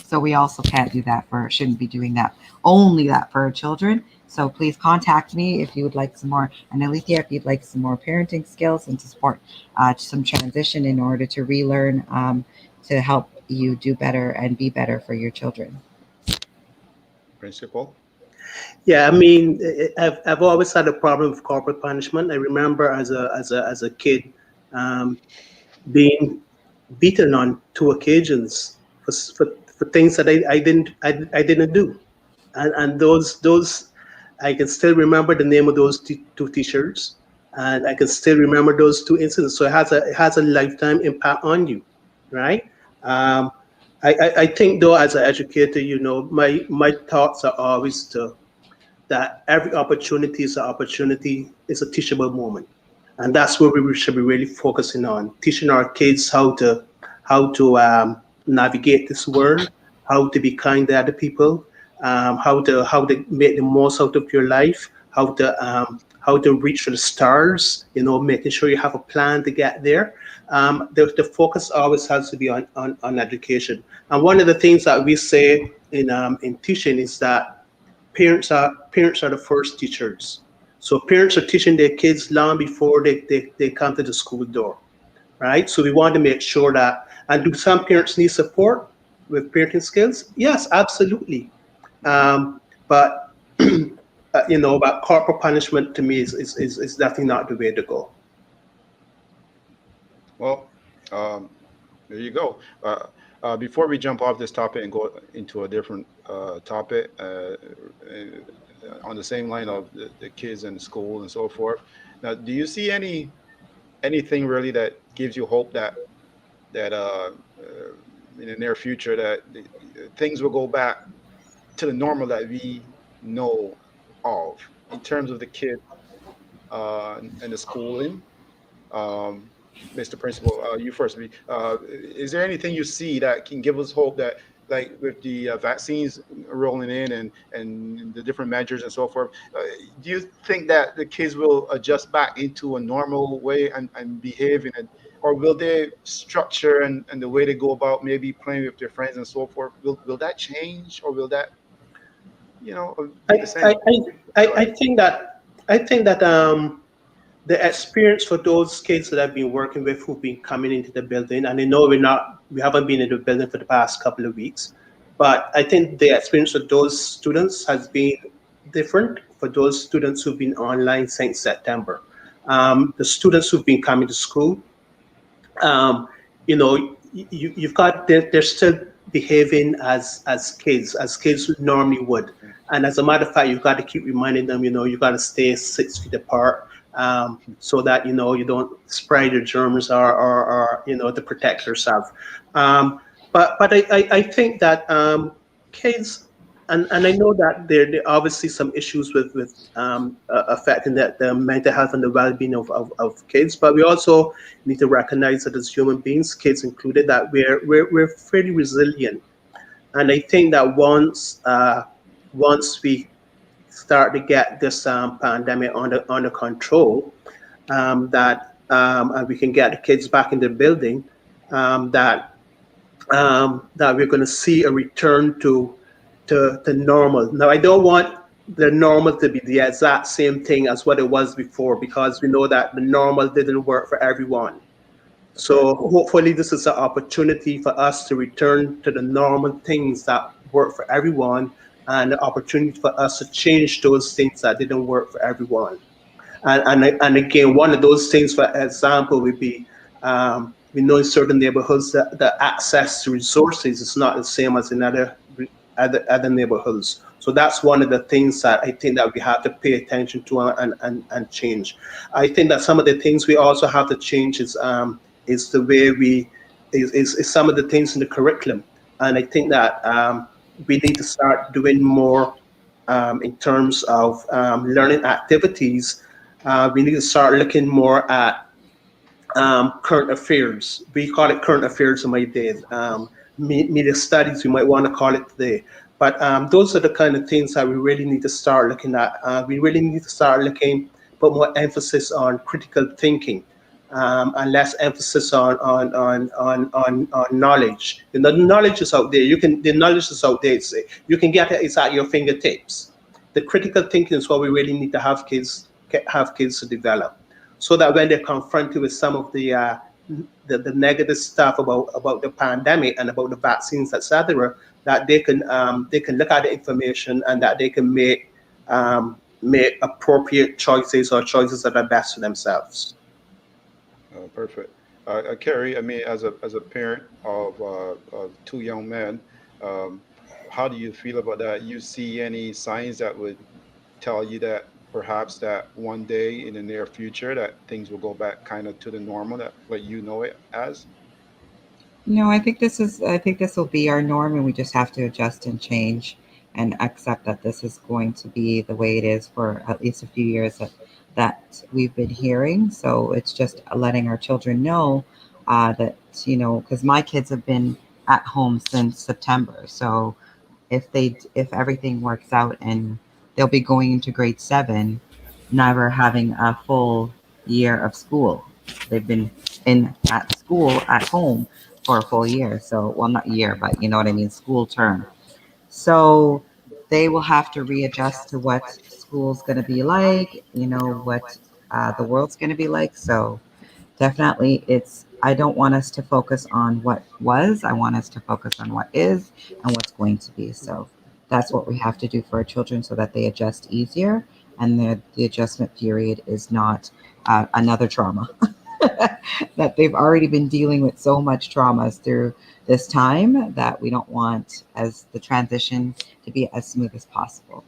So we also can't do that shouldn't be doing that, only that for our children. So please contact me if you would like some more, and Alethea, if you'd like some more parenting skills and to support some transition in order to relearn to help you do better and be better for your children. Principal. Yeah, I mean, I've always had a problem with corporal punishment. I remember as a kid um, being beaten on two occasions for things that I didn't do, and those I can still remember the name of those two teachers, and I can still remember those two incidents. So it has a lifetime impact on you, right? Um, I think though, as an educator, my thoughts are always that every opportunity is an opportunity, is a teachable moment. And that's where we should be really focusing on, teaching our kids how to navigate this world, how to be kind to other people, how to make the most out of your life, how to reach for the stars, making sure you have a plan to get there. The focus always has to be on education. And one of the things that we say in teaching is that parents are the first teachers. So parents are teaching their kids long before they come to the school door, right? So we want to make sure that, and do some parents need support with parenting skills? Yes, absolutely. But but corporal punishment to me is definitely not the way to go. Well, um, there you go. Before we jump off this topic and go into a different topic on the same line of the kids and school and so forth. Now, do you see anything really that gives you hope that in the near future that things will go back to the normal that we know of in terms of the kids and the schooling? Um, Mr. Principal, you first. Is there anything you see that can give us hope that, like with the vaccines rolling in and the different measures and so forth, do you think that the kids will adjust back into a normal way and behave or will they structure and the way they go about maybe playing with their friends and so forth? Will that change or will that, be the I same? I I, I Go I ahead. think that the experience for those kids that I've been working with who've been coming into the building, and I know we haven't been in the building for the past couple of weeks, but I think the experience of those students has been different for those students who've been online since September. The students who've been coming to school, um, you've got they're still behaving as kids normally would, and as a matter of fact, you've got to keep reminding them, you got to stay 6 feet apart, so that you don't spread your germs or to protect yourself. um, but I think that kids and I know that there are obviously some issues with affecting the mental health and the well-being of kids, but we also need to recognize that as human beings, kids included, that we're fairly resilient. And I think that once we start to get this pandemic under control, and we can get the kids back in the building, that we're going to see a return to normal. Now, I don't want the normal to be the exact same thing as what it was before, because we know that the normal didn't work for everyone. That's right. So hopefully this is an opportunity for us to return to the normal things that work for everyone, and an opportunity for us to change those things that didn't work for everyone. And again, one of those things, for example, would be, we know in certain neighborhoods that the access to resources is not the same as in other neighborhoods. So that's one of the things that I think that we have to pay attention to and change. I think that some of the things we also have to change is the way is some of the things in the curriculum. And I think that we need to start doing more in terms of learning activities. We need to start looking more at current affairs. We call it current affairs in my days. Media studies, we might want to call it today. But those are the kind of things that we really need to start looking at. We really need to start put more emphasis on critical thinking, and less emphasis on knowledge. You know, the knowledge is out there. The knowledge is out there. You can get it. It's at your fingertips. The critical thinking is what we really need to have kids to develop, so that when they're confronted with some of the negative stuff about the pandemic and about the vaccines, etc., that they can look at the information, and that they can make appropriate choices, or choices that are best for themselves. Perfect. Carrie, I mean, as a parent of two young men, um, how do you feel about that? You see any signs that would tell you that perhaps that one day in the near future that things will go back kind of to the normal that like you know it as? No, I think this will be our norm, and we just have to adjust and change and accept that this is going to be the way it is for at least a few years that we've been hearing. So it's just letting our children know that, because my kids have been at home since September. So if everything works out and they'll be going into grade 7, never having a full year of school. They've been in at school at home for a full year. So, well, not year, but you know what I mean, school term. So they will have to readjust to what school's going to be like, what the world's going to be like. So definitely, I don't want us to focus on what was. I want us to focus on what is and what's going to be. So that's what we have to do for our children so that they adjust easier, and the adjustment period is not another trauma. That they've already been dealing with so much traumas through this time that we don't want as the transition to be as smooth as possible.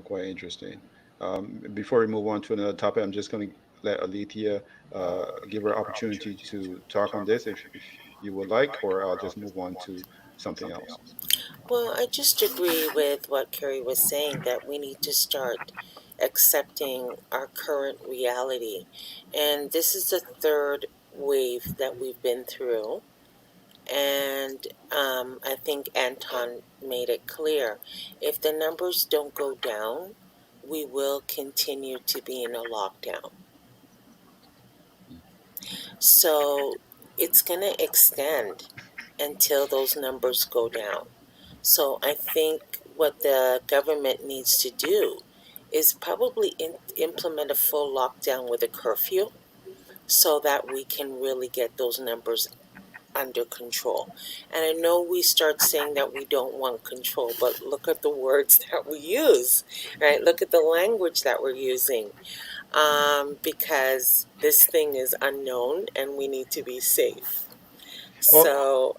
Quite interesting. Before we move on to another topic, I'm just going to let Alethea give her opportunity to talk on this if you would like, or I'll just move on to something else. Well, I just agree with what Carrie was saying, that we need to start accepting our current reality. And this is the third wave that we've been through. And I think Anton made it clear. If the numbers don't go down, we will continue to be in a lockdown. So it's going to extend until those numbers go down. So I think what the government needs to do is probably implement a full lockdown with a curfew, so that we can really get those numbers under control. And I know we start saying that we don't want control, but look at the words that we use, right? Look at the language that we're using, because this thing is unknown and we need to be safe. Well, So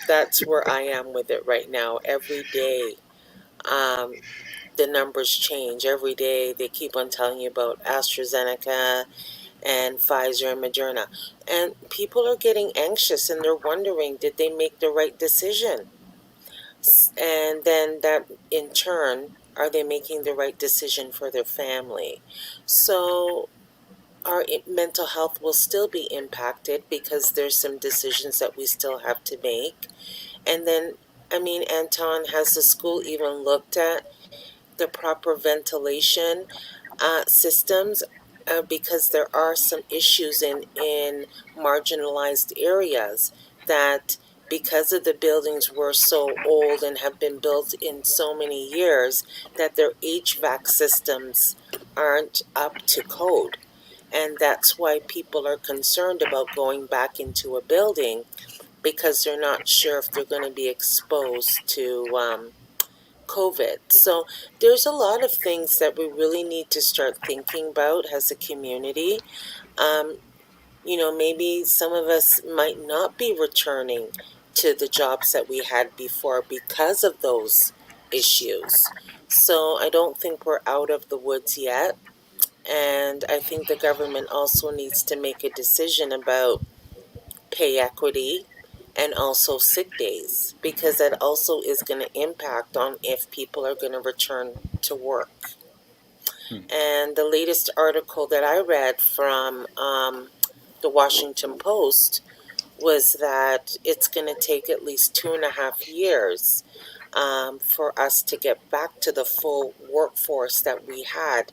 that's where I am with it right now. Every day, um, the numbers change. Every day, they keep on telling you about AstraZeneca and Pfizer and Moderna. And people are getting anxious, and they're wondering, did they make the right decision? And then that in turn, are they making the right decision for their family? So our mental health will still be impacted because there's some decisions that we still have to make. And then, I mean, Anton, has the school even looked at the proper ventilation systems? Because there are some issues in marginalized areas that, because of the buildings were so old and have been built in so many years, that their HVAC systems aren't up to code. And that's why people are concerned about going back into a building, because they're not sure if they're going to be exposed to COVID. So there's a lot of things that we really need to start thinking about as a community. Um, maybe some of us might not be returning to the jobs that we had before because of those issues. So I don't think we're out of the woods yet. And I think the government also needs to make a decision about pay equity and also sick days, because that also is going to impact on if people are going to return to work. Hmm. And the latest article that I read from the Washington Post was that it's going to take at least 2.5 years for us to get back to the full workforce that we had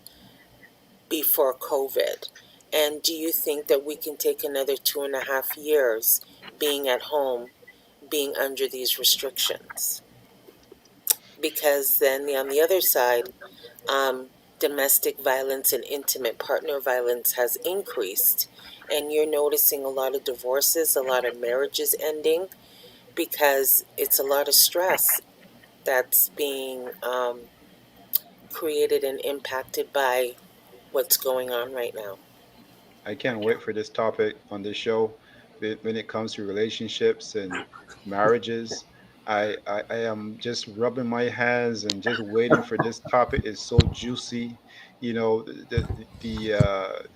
before COVID. And do you think that we can take another 2.5 years being at home, being under these restrictions? Because then on the other side, domestic violence and intimate partner violence has increased. And you're noticing a lot of divorces, a lot of marriages ending, because it's a lot of stress that's being created and impacted by what's going on right now. I can't wait for this topic on this show. When it comes to relationships and marriages, I am just rubbing my hands and just waiting for this topic. It's so juicy, the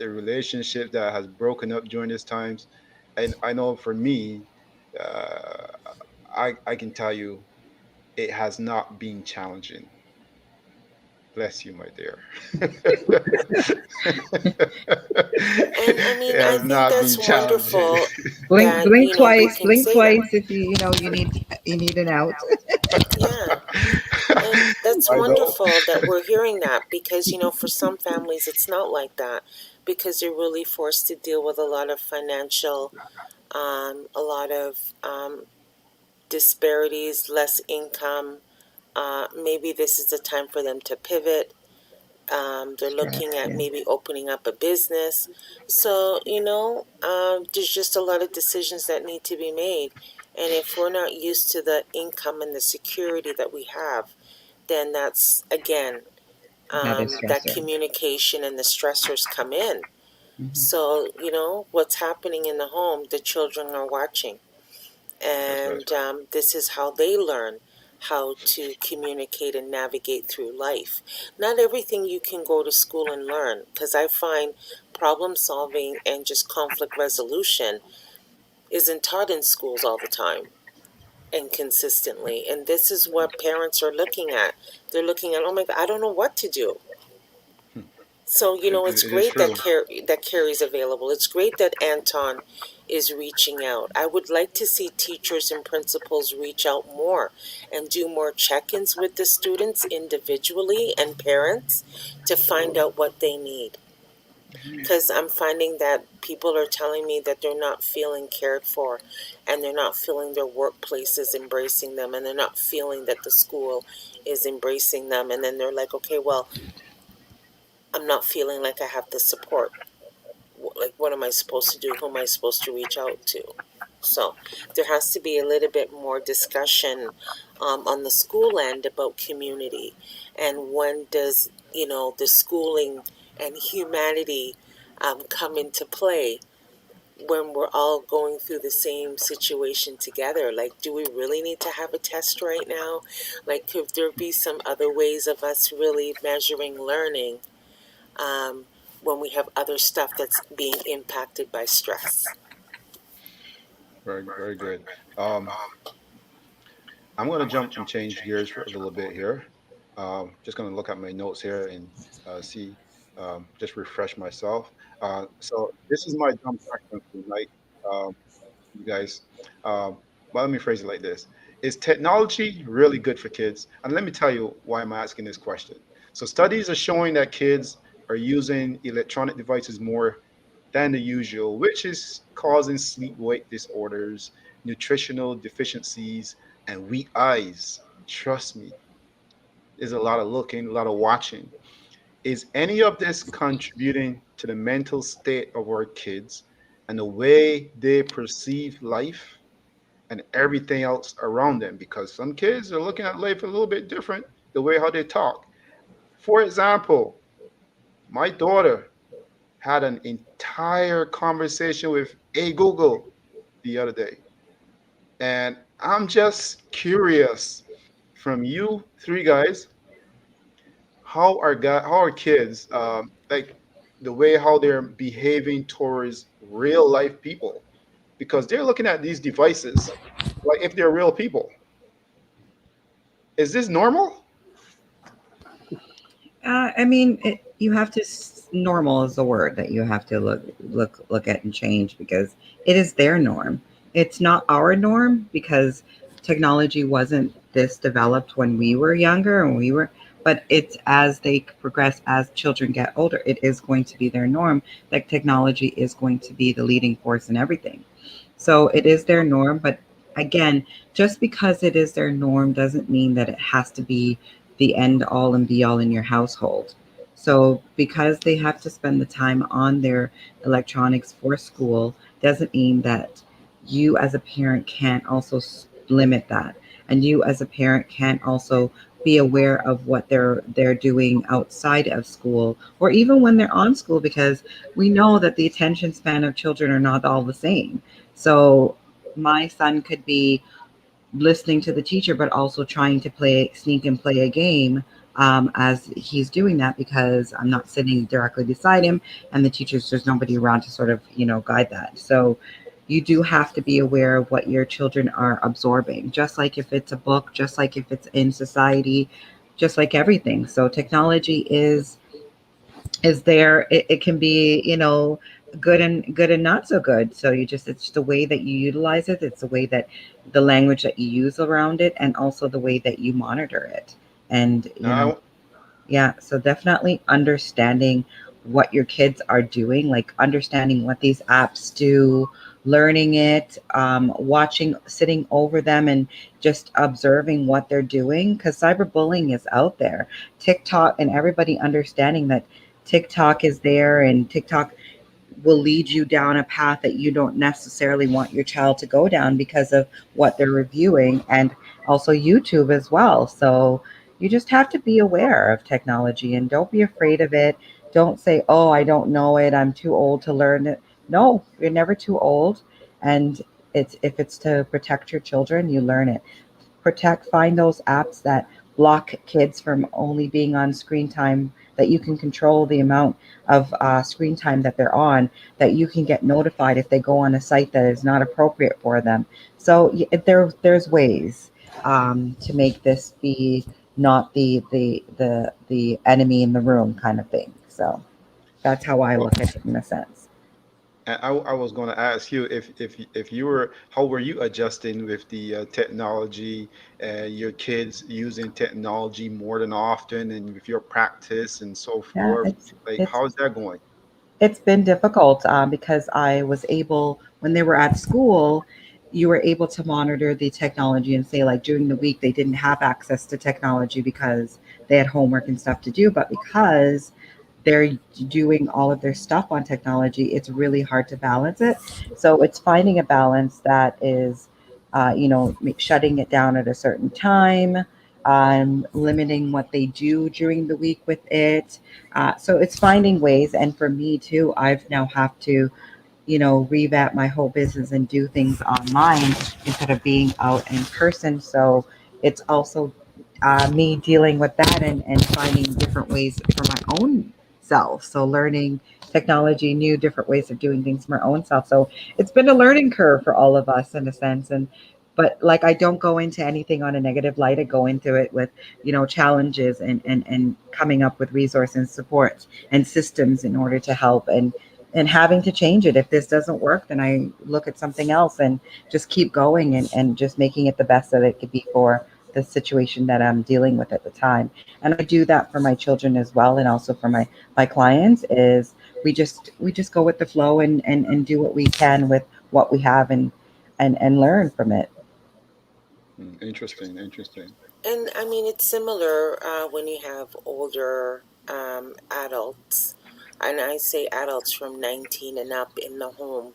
relationship that has broken up during these times. And I know for me, uh, I can tell you, it has not been challenging. Bless you, my dear. And I It mean, I has think not that's been challenging. wonderful Blink, that, blink we twice, can blink say that. twice if you need an out. Yeah. And that's I know. wonderful that we're hearing that, because, for some families, it's not like that, because they're really forced to deal with a lot of financial, a lot of disparities, less income. Maybe this is the time for them to pivot. They're looking Stress, at yeah. maybe opening up a business. So, there's just a lot of decisions that need to be made. And if we're not used to the income and the security that we have, then that's, again, Another that stressor. communication and the stressors come in. Hmm. So, what's happening in the home, the children are watching. That's right. And this is how they learn how to communicate and navigate through life. Not everything you can go to school and learn, because I find problem solving and just conflict resolution isn't taught in schools all the time and consistently. And this is what parents are looking at. They're looking at, oh my God, I don't know what to do. Hmm. So, it's It is great true. that Carrie's available. It's great that Anton is reaching out. I would like to see teachers and principals reach out more and do more check-ins with the students individually and parents to find out what they need. Because I'm finding that people are telling me that they're not feeling cared for, and they're not feeling their workplace is embracing them, and they're not feeling that the school is embracing them. And then they're like, okay, well, I'm not feeling like I have the support. Like, what am I supposed to do? Who am I supposed to reach out to? So there has to be a little bit more discussion on the school end about community, and when does, the schooling and humanity come into play when we're all going through the same situation together. Like, do we really need to have a test right now? Like, could there be some other ways of us really measuring learning um, when we have other stuff that's being impacted by stress? Very, very good. Um, I'm going to jump and change gears for a little bit here. Just going to look at my notes here and see, just refresh myself. So this is my dumb question for tonight, you guys. Well, let me phrase it like this: is technology really good for kids? And let me tell you why I'm asking this question. So studies are showing that kids are using electronic devices more than the usual, which is causing sleep wake disorders, nutritional deficiencies, and weak eyes. Trust me, there's a lot of looking, a lot of watching. Is any of this contributing to the mental state of our kids and the way they perceive life and everything else around them? Because some kids are looking at life a little bit different, the way how they talk. For example, my daughter had an entire conversation with a Google the other day. And I'm just curious from you three guys, how are kids like the way how they're behaving towards real life people because they're looking at these devices like if they're real people. Is this normal? I mean, you have to. Normal is the word that you have to look at and change because it is their norm. It's not our norm because technology wasn't this developed when we were younger and we were. But it's as they progress, as children get older, it is going to be their norm. That technology is going to be the leading force in everything. So it is their norm, but again, just because it is their norm doesn't mean that it has to be the end all and be all in your household. So because they have to spend the time on their electronics for school doesn't mean that you as a parent can't also limit that. And you as a parent can't also be aware of what they're doing outside of school or even when they're on school because we know that the attention span of children are not all the same. So my son could be listening to the teacher, but also trying to sneak and play a game as he's doing that because I'm not sitting directly beside him, and there's nobody around to sort of guide that. So you do have to be aware of what your children are absorbing, just like if it's a book, just like if it's in society, just like everything. So technology is there. It can be good and not so good. So it's the way that you utilize it, it's the way that the language that you use around it, and also the way that you monitor it. And Now, yeah, so definitely understanding what your kids are doing, like understanding what these apps do, learning it, watching, sitting over them, and just observing what they're doing. Because cyberbullying is out there. TikTok, and everybody understanding that TikTok is there, and TikTok will lead you down a path that you don't necessarily want your child to go down because of what they're reviewing, and also YouTube as well. So you just have to be aware of technology and don't be afraid of it. Don't say, "Oh, I don't know it. I'm too old to learn it." No, you're never too old. And if it's to protect your children, you learn it. Find those apps that block kids from only being on screen time, that you can control the amount of screen time that they're on, that you can get notified if they go on a site that is not appropriate for them. So there's ways to make this be not the enemy in the room kind of thing. So that's how I well, look at it in a sense. and I was going to ask you if you were how were you adjusting with the technology, your kids using technology more than often, and with your practice and so Yeah, forth. Like, it's how's that going? it's been difficult because I was able, when they were at school, you were able to monitor the technology and say, like, during the week, they didn't have access to technology because they had homework and stuff to do. But because they're doing all of their stuff on technology, it's really hard to balance it. So it's finding a balance that is, shutting it down at a certain time, limiting what they do during the week with it. So it's finding ways. And for me too, I've now have to, revamp my whole business and do things online instead of being out in person. So it's also me dealing with that and finding different ways for my own self. So learning technology, new different ways of doing things for my own self. So it's been a learning curve for all of us in a sense. And But like, I don't go into anything on a negative light. I go into it with, challenges, and coming up with resource and support and systems in order to help, and having to change it. If this doesn't work, then I look at something else and just keep going, and just making it the best that it could be for the situation that I'm dealing with at the time. And I do that for my children as well, and also for my clients. Is we just go with the flow, and do what we can with what we have, and learn from it. Interesting, interesting. And I mean, it's similar when you have older adults, and I say adults from 19 and up in the home.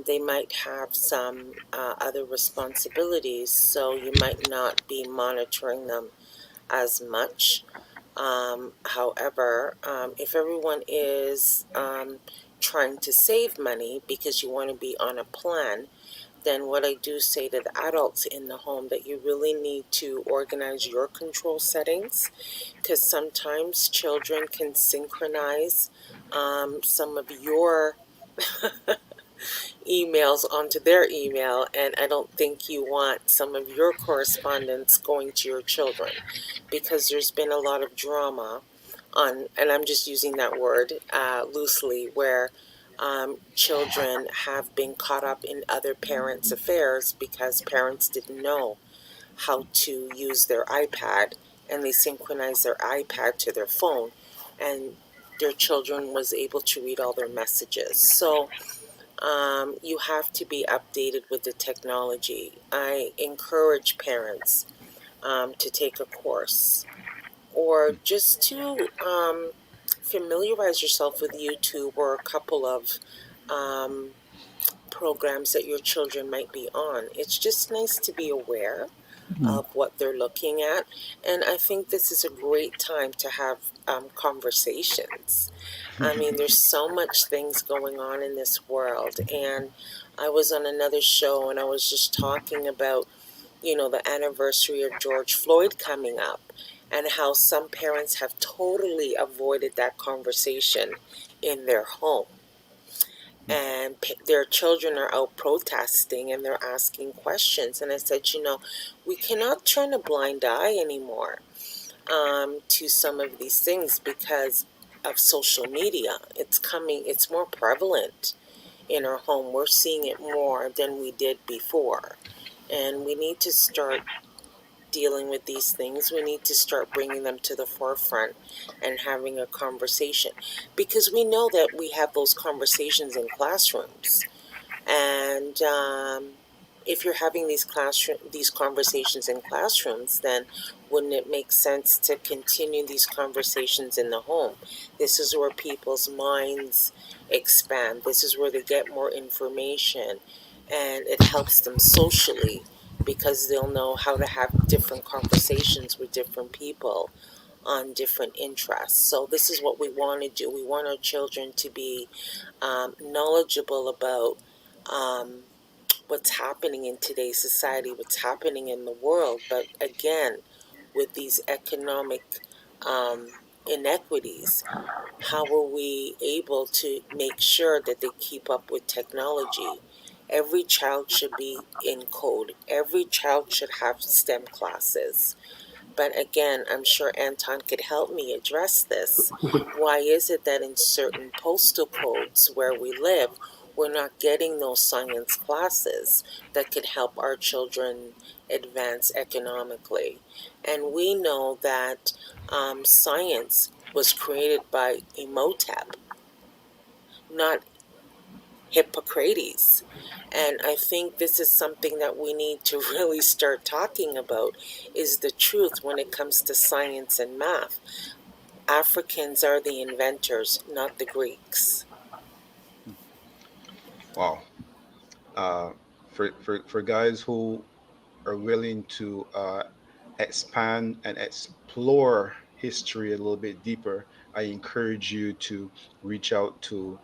They might have some other responsibilities, so you might not be monitoring them as much. However, if everyone is trying to save money because you want to be on a plan, then what I do say to the adults in the home that you really need to organize your control settings, because sometimes children can synchronize some of your emails onto their email, and I don't think you want some of your correspondence going to your children, because there's been a lot of drama on, and I'm just using that word loosely, where children have been caught up in other parents' affairs because parents didn't know how to use their iPad, and they synchronized their iPad to their phone, and their children was able to read all their messages. So you have to be updated with the technology. I encourage parents to take a course, or just to familiarize yourself with YouTube or a couple of um, programs that your children might be on. It's just nice to be aware Mhm. of what they're looking at. And I think this is a great time to have conversations. I mean, there's so much things going on in this world. And I was on another show and I was just talking about, the anniversary of George Floyd coming up, and how some parents have totally avoided that conversation in their home, and their children are out protesting and they're asking questions. And I said, we cannot turn a blind eye anymore to some of these things because of social media. It's more prevalent in our home. We're seeing it more than we did before. And we need to start dealing with these things. We need to start bringing them to the forefront and having a conversation, because we know that we have those conversations in classrooms. And if you're having these conversations in classrooms, then wouldn't it make sense to continue these conversations in the home? This is where people's minds expand. This is where they get more information, and it helps them socially, because they'll know how to have different conversations with different people on different interests. So this is what we want to do. We want our children to be knowledgeable about um, what's happening in today's society, what's happening in the world. But again, with these economic inequities, how are we able to make sure that they keep up with technology? Every child should be in code. Every child should have STEM classes. But again, I'm sure Anton could help me address this. Why is it that in certain postal codes where we live, we're not getting those science classes that could help our children advance economically? And we know that science was created by Imhotep, not Hippocrates. And I think this is something that we need to really start talking about, is the truth when it comes to science and math. Africans are the inventors, not the Greeks. Wow. Uh, for guys who are willing to expand and explore history a little bit deeper, I encourage you to reach out to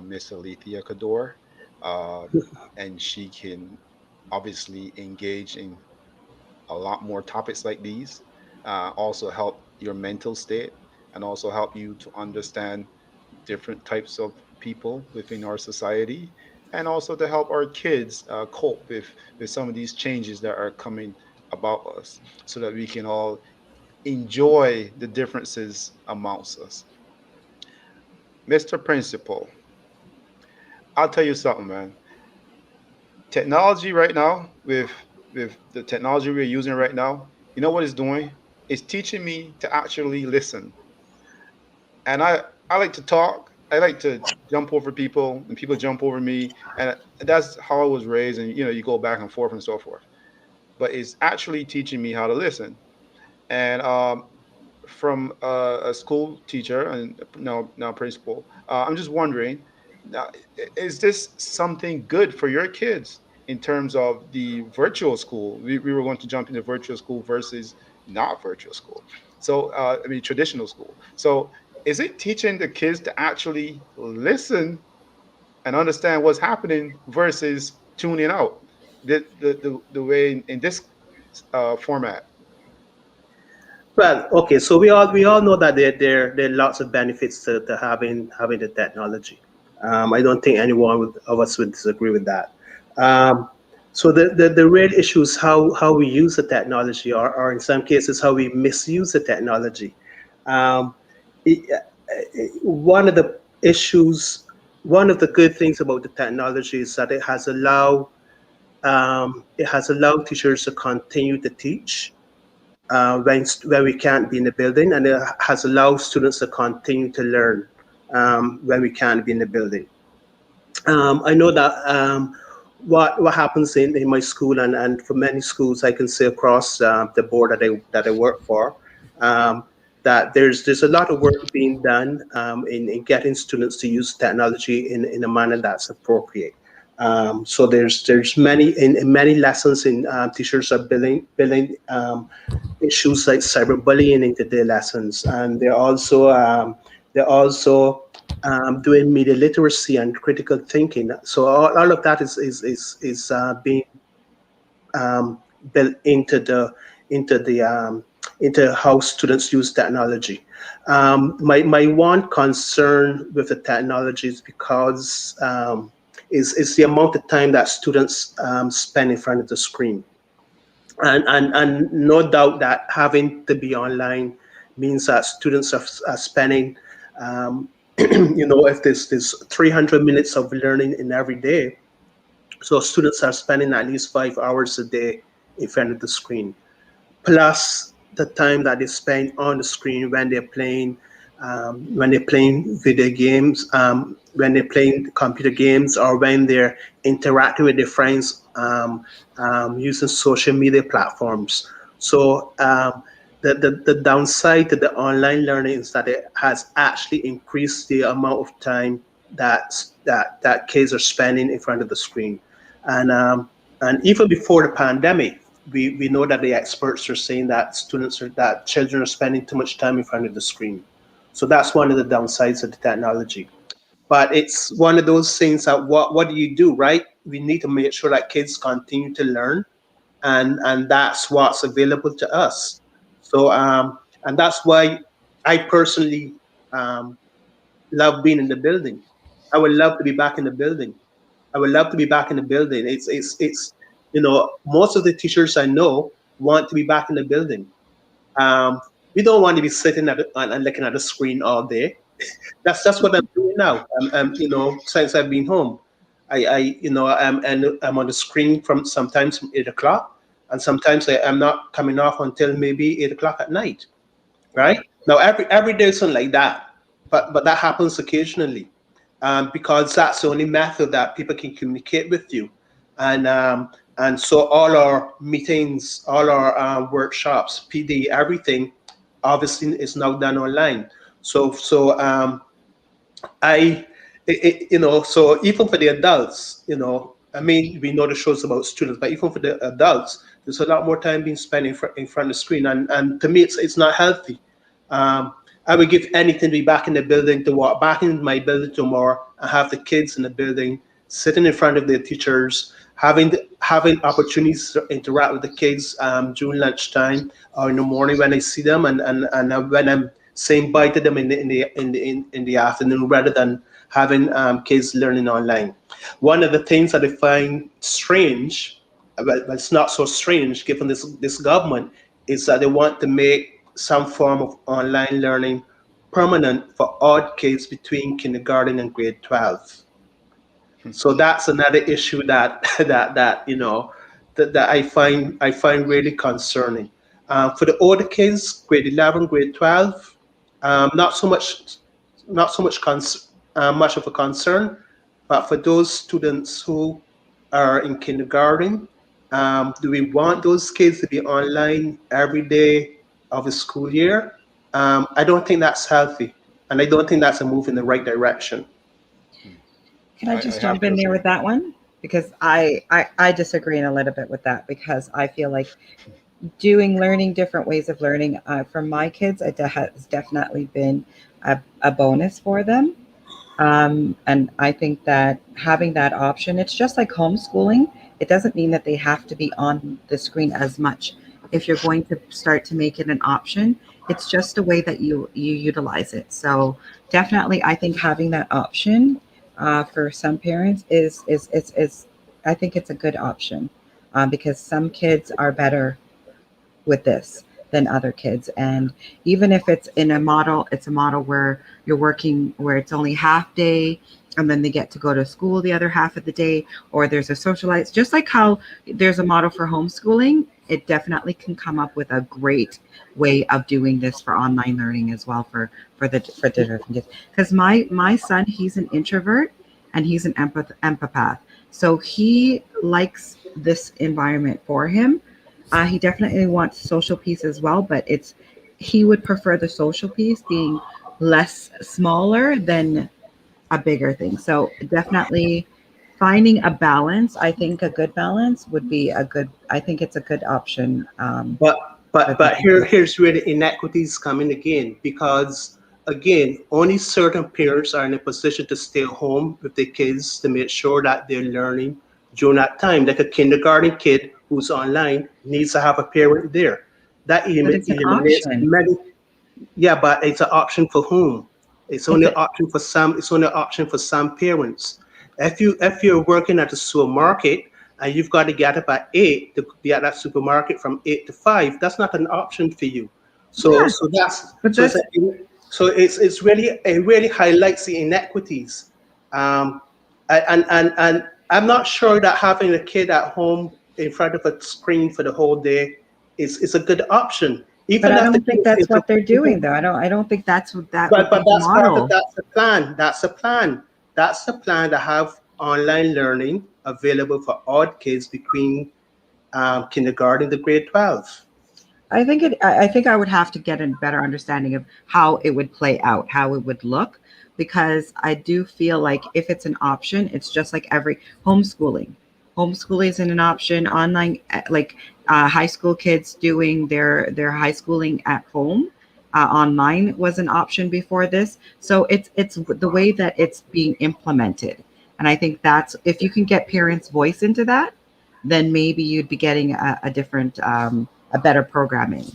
Miss Alethea Cador, uh, and she can obviously engage in a lot more topics like these. Also help your mental state, and also help you to understand different types of people within our society, and also to help our kids cope with some of these changes that are coming about us, so that we can all enjoy the differences amongst us. Mr. Principal, I'll tell you something, man. Technology right now, with the technology we're using right now, you know what it's doing? It's teaching me to actually listen. And I like to talk. I like to jump over people, and people jump over me, and that's how I was raised. And you go back and forth and so forth. But it's actually teaching me how to listen. And from a school teacher and now principal, I'm just wondering, now, is this something good for your kids in terms of the virtual school? We were going to jump into virtual school versus not virtual school. So I mean traditional school. So is it teaching the kids to actually listen and understand what's happening versus tuning out the way in this format? Well, okay, so we all know that there are lots of benefits to having the technology. I don't think anyone of us would disagree with that. Um, so the real issue is how we use the technology, or in some cases how we misuse the technology. Um, One of the issues, one of the good things about the technology is that it has allowed teachers to continue to teach when we can't be in the building, and it has allowed students to continue to learn when we can't be in the building. I know that what happens in my school, and for many schools I can say across the board that I work for, um, that there's a lot of work being done in getting students to use technology in a manner that's appropriate. So there's many in many lessons in teachers are building issues like cyberbullying into their lessons, and they're also doing media literacy and critical thinking. So all of that is being um, built into how students use technology. My one concern with the technology is because is the amount of time that students spend in front of the screen. And no doubt that having to be online means that students are spending, um, if there's 300 minutes of learning in every day, so students are spending at least 5 hours a day in front of the screen, plus the time that they spend on the screen when they're playing video games, when they're playing computer games, or when they're interacting with their friends using social media platforms. So the downside to the online learning is that it has actually increased the amount of time that kids are spending in front of the screen. And even before the pandemic, we know that the experts are saying that children are spending too much time in front of the screen. So that's one of the downsides of the technology. But it's one of those things that what do you do, right? We need to make sure that kids continue to learn, and that's what's available to us. So and that's why I personally um, love being in the building. I would love to be back in the building. I would love to be back in the building. Most of the teachers I know want to be back in the building. Um, we don't want to be sitting and looking at the screen all day. That's what I'm doing now. Since I've been home, I'm on the screen from sometimes from 8 o'clock, and sometimes I'm not coming off until maybe 8 o'clock at night. Right now, every day is something like that, but that happens occasionally, because that's the only method that people can communicate with you, and so all our meetings, all our workshops, PD, everything, obviously is now done online. So I, so even for the adults, I mean, we know the show's about students, but even for the adults, there's a lot more time being spent in front of the screen, and to me, it's not healthy. I would give anything to be back in the building, to walk back in my building tomorrow and have the kids in the building, sitting in front of their teachers, having opportunities to interact with the kids during lunchtime or in the morning when I see them, and when I'm saying bye to them in the afternoon rather than having kids learning online. One of the things that I find strange, but it's not so strange given this government, is that they want to make some form of online learning permanent for odd kids between kindergarten and grade 12. So that's another issue that that I find really concerning. For the older kids, grade 11, grade 12, not so much much of a concern. But for those students who are in kindergarten, do we want those kids to be online every day of the school year? I don't think that's healthy, and I don't think that's a move in the right direction. Can I just jump in there with that one? Because I disagree in a little bit with that, because I feel like learning different ways of learning for my kids, it has definitely been a bonus for them. And I think that having that option, it's just like homeschooling. It doesn't mean that they have to be on the screen as much. If you're going to start to make it an option, it's just a way that you utilize it. So definitely, I think having that option for some parents is I think it's a good option, because some kids are better with this than other kids. And even if it's in a model, it's a model where you're working, where it's only half day and then they get to go to school the other half of the day, or there's a socialize, just like how there's a model for homeschooling. It definitely can come up with a great way of doing this for online learning as well for the different kids. Because my son, he's an introvert and he's an empath. So he likes this environment for him. He definitely wants social piece as well, but he would prefer the social piece being less smaller than a bigger thing. So definitely finding a balance. I think a good balance would be I think it's a good option. But here's where the inequities come in again, because again, only certain parents are in a position to stay home with their kids to make sure that they're learning during that time. Like a kindergarten kid who's online needs to have a parent there. That eliminates many. Yeah, but it's an option for whom? It's only an option for some. It's only an option for some parents. If you're working at a supermarket and you've got to get up at 8 to be at that supermarket from 8 to 5, that's not an option for you. So it's really, it really highlights the inequities. And I'm not sure that having a kid at home in front of a screen for the whole day is a good option. But I don't think that's what they're doing, though. I don't think that's what that. But that's the plan. That's the plan. That's the plan to have online learning available for odd kids between kindergarten to grade 12. I think I would have to get a better understanding of how it would play out, how it would look, because I do feel like if it's an option, it's just like every homeschooling. Homeschooling isn't an option. Online, like high school kids doing their high schooling at home, online was an option before this. So it's the way that it's being implemented, and I think that's, if you can get parents' voice into that, then maybe you'd be getting a different, a better programming.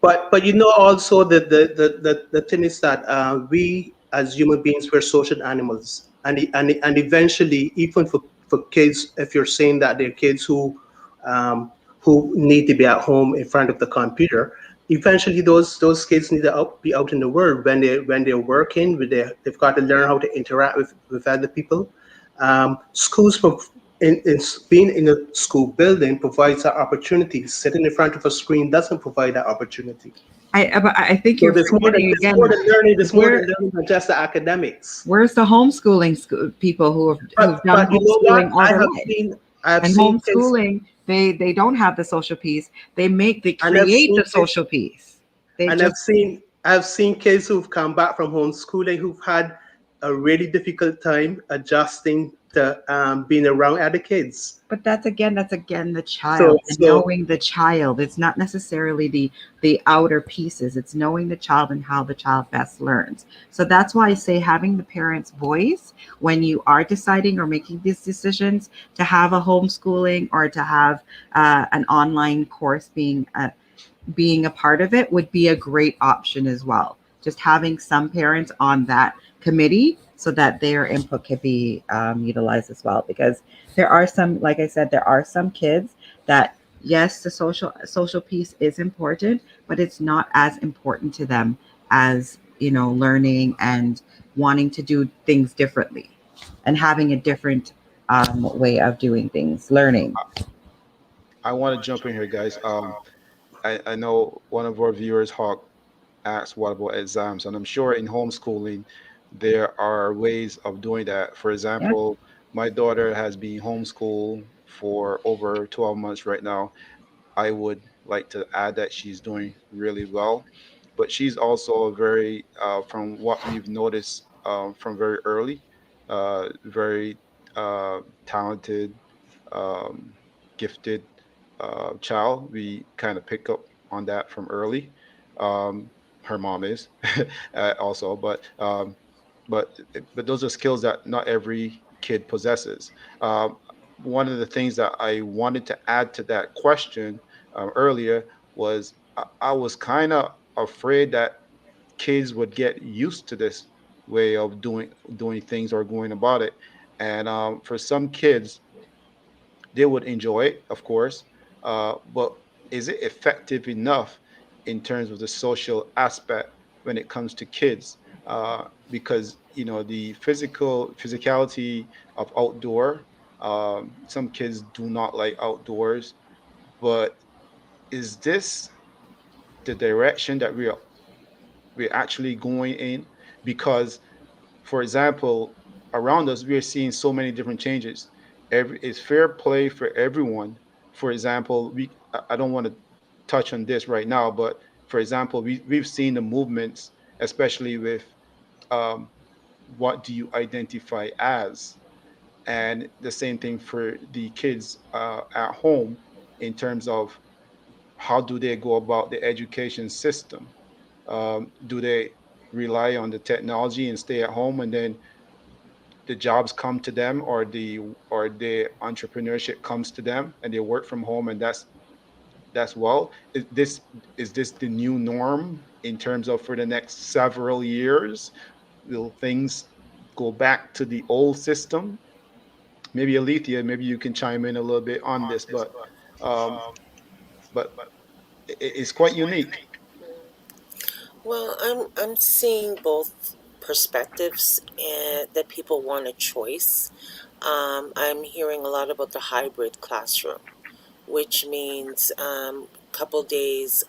But also the thing is that we as human beings, we're social animals, and eventually, even for kids, if you're saying that they're kids who need to be at home in front of the computer, eventually those kids need to be out in the world when they're working. They've got to learn how to interact with other people. Schools, being in a school building, provides that opportunity. Sitting in front of a screen doesn't provide that opportunity. I think you're forgetting again. There's more than learning than just the academics. Where's the homeschooling people who've done homeschooling all their life? And homeschooling, they don't have the social piece. They create the social piece. I've seen kids who've come back from homeschooling who've had a really difficult time adjusting to being around other kids. But that's again the child, knowing the child. It's not necessarily the outer pieces. It's knowing the child and how the child best learns. So that's why I say having the parent's voice when you are deciding or making these decisions to have a homeschooling or to have an online course being a part of it would be a great option as well. just having some parents on that committee so that their input could be utilized as well. Because there are some, like I said, there are some kids that, yes, the social piece is important, but it's not as important to them as, learning and wanting to do things differently and having a different way of doing things, learning. I want to jump in here, guys. I know one of our viewers, Hawk, asked what about exams, and I'm sure in homeschooling there are ways of doing that. For Yeah. example, my daughter has been homeschooled for over 12 months right now. I would like to add that she's doing really well, but she's also very, from what we've noticed from very early, very talented, um, gifted child. We kind of pick up on that from early. Um, Her mom is also, but those are skills that not every kid possesses. One of the things that I wanted to add to that question earlier was I was kind of afraid that kids would get used to this way of doing things or going about it, and for some kids they would enjoy it, of course, but is it effective enough in terms of the social aspect when it comes to kids? Because the physicality of outdoor. Some kids do not like outdoors, but is this the direction that we're actually going in? Because, for example, around us we are seeing so many different changes. It's fair play for everyone. For example, I don't want to touch on this right now, but for example, we've seen the movements, especially with um, what do you identify as, and the same thing for the kids at home in terms of how do they go about the education system. Do they rely on the technology and stay at home, and then the jobs come to them, or the entrepreneurship comes to them and they work from home, and that's well, is this the new norm in terms of for the next several years? Will things go back to the old system? Maybe Alethea, maybe you can chime in a little bit on this, um, but it's quite unique. Well, I'm seeing both perspectives and that people want a choice. I'm hearing a lot about the hybrid classroom, which means couple days